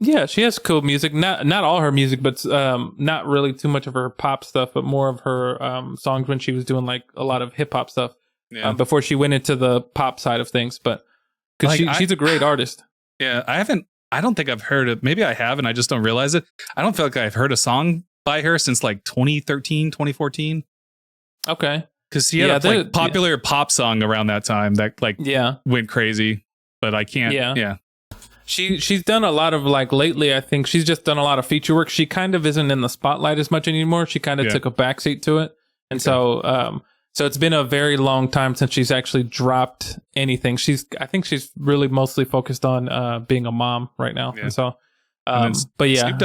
Yeah, she has cool music. Not all her music, but not really too much of her pop stuff, but more of her songs when she was doing like a lot of hip hop stuff before she went into the pop side of things. But because she's a great artist. Yeah, I don't think I've heard it. Maybe I have, and I just don't realize it. I don't feel like I've heard a song by her since like 2013, 2014. Okay. Because she had a popular pop song around that time that went crazy, but I can't. Yeah. She's done a lot of like lately. I think she's just done a lot of feature work. She kind of isn't in the spotlight as much anymore. She kind of took a backseat to it, and so it's been a very long time since she's actually dropped anything. I think she's really mostly focused on being a mom right now, and so. But yeah,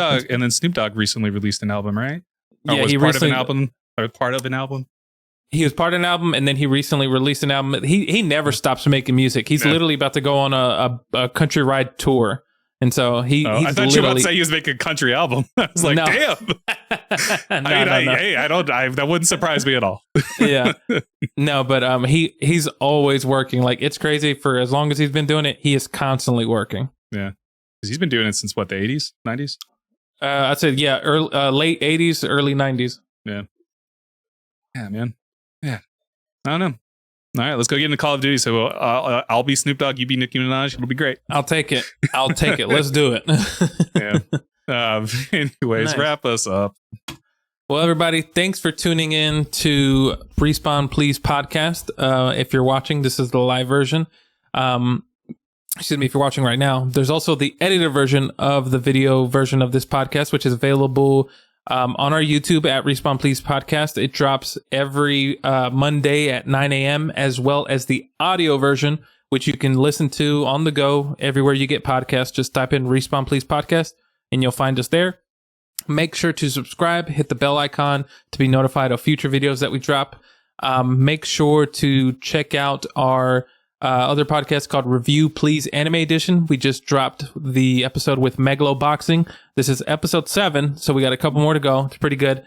Snoop Dogg recently released an album, right? He part of an album. He was part of an album, and then he recently released an album. He never stops making music. He's literally about to go on a country ride tour, and so he's I thought you were about to say he was making a country album. I was like, damn. That wouldn't surprise me at all. Yeah, no, but he's always working. Like, it's crazy. For as long as he's been doing it, he is constantly working. Yeah, because he's been doing it since what, the 80s, 90s? I'd say late 80s, early 90s. Yeah. Yeah, man. Yeah, I don't know. All right, let's go get into Call of Duty. So I'll be Snoop Dogg, you be Nicki Minaj. It'll be great. I'll take it. Let's do it. Yeah. Anyways, wrap us up. Well, everybody, thanks for tuning in to Respawn Please podcast. If you're watching, this is the live version. Excuse me, if you're watching right now, there's also the edited version of the video version of this podcast, which is available on our YouTube at Respawn Please podcast. It drops every Monday at 9 a.m. as well as the audio version, which you can listen to on the go everywhere you get podcasts. Just type in Respawn Please podcast and you'll find us there. Make sure to subscribe, hit the bell icon to be notified of future videos that we drop. Make sure to check out our other podcast called Review Please Anime Edition. We just dropped the episode with Megalo Boxing. This is episode 7, so we got a couple more to go. It's pretty good.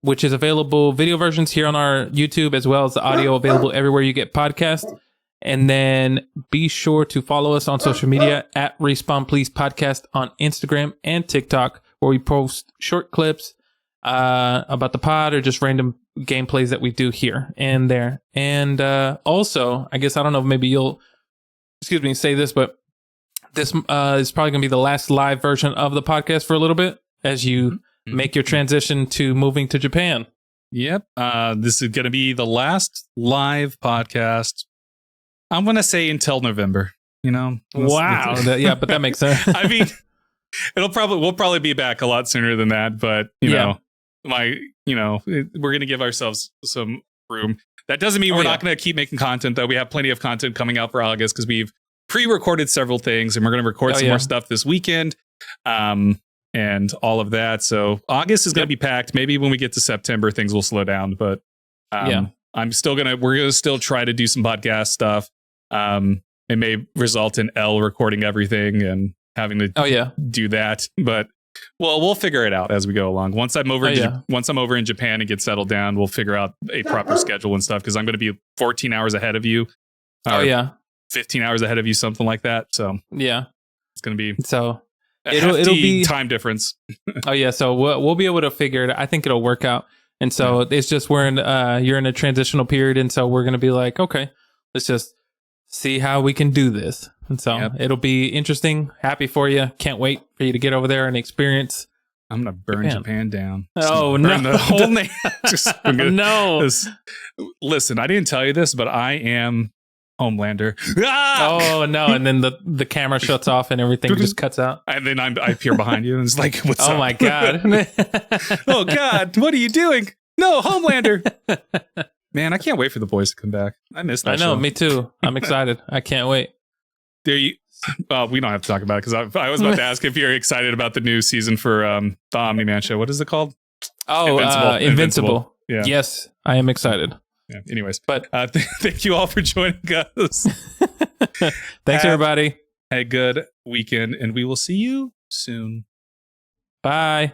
Which is available video versions here on our YouTube, as well as the audio available everywhere you get podcasts. And then be sure to follow us on social media at Respawn Please Podcast on Instagram and TikTok, where we post short clips about the pod or just random gameplays that we do here and there. And also, I guess, I don't know, maybe you'll say this, but this is probably gonna be the last live version of the podcast for a little bit as you make your transition to moving to Japan. Yep. This is gonna be the last live podcast, I'm gonna say, until November. Wow. Yeah, but that makes sense. I mean, we'll probably be back a lot sooner than that, but you know, we're going to give ourselves some room. That doesn't mean we're not going to keep making content, though. We have plenty of content coming out for August because we've pre-recorded several things, and we're going to record some more stuff this weekend, and all of that. So August is going to be packed. Maybe when we get to September, things will slow down, but we're going to still try to do some podcast stuff. It may result in Ell recording everything and having to do that, but we'll figure it out as we go along. Once I'm over in Japan and get settled down, we'll figure out a proper schedule and stuff, because I'm going to be 14 hours ahead of you. 15 hours ahead of you, something like that. So yeah, it's going to be it'll be time difference. Oh yeah, so we'll be able to figure it. I think it'll work out. And so it's just you're in a transitional period, and so we're gonna be like, okay, let's just see how we can do this. And so it'll be interesting. Happy for you. Can't wait for you to get over there and experience. I'm gonna burn Japan down. Oh no, the whole name. No. Listen, I didn't tell you this, but I am Homelander. Oh no! And then the camera shuts off and everything just cuts out. And then I appear behind you and it's like, what's up? Oh my god! Oh god! What are you doing? No, Homelander. Man, I can't wait for the boys to come back. I miss that. I know, show. Me too. I'm excited. I can't wait. There you. We don't have to talk about it because I was about to ask if you're excited about the new season for the Omni-Man show. What is it called? Oh, Invincible. Yeah. Yes, I am excited. Yeah. Anyways, but thank you all for joining us. Thanks, everybody. A good weekend, and we will see you soon. Bye.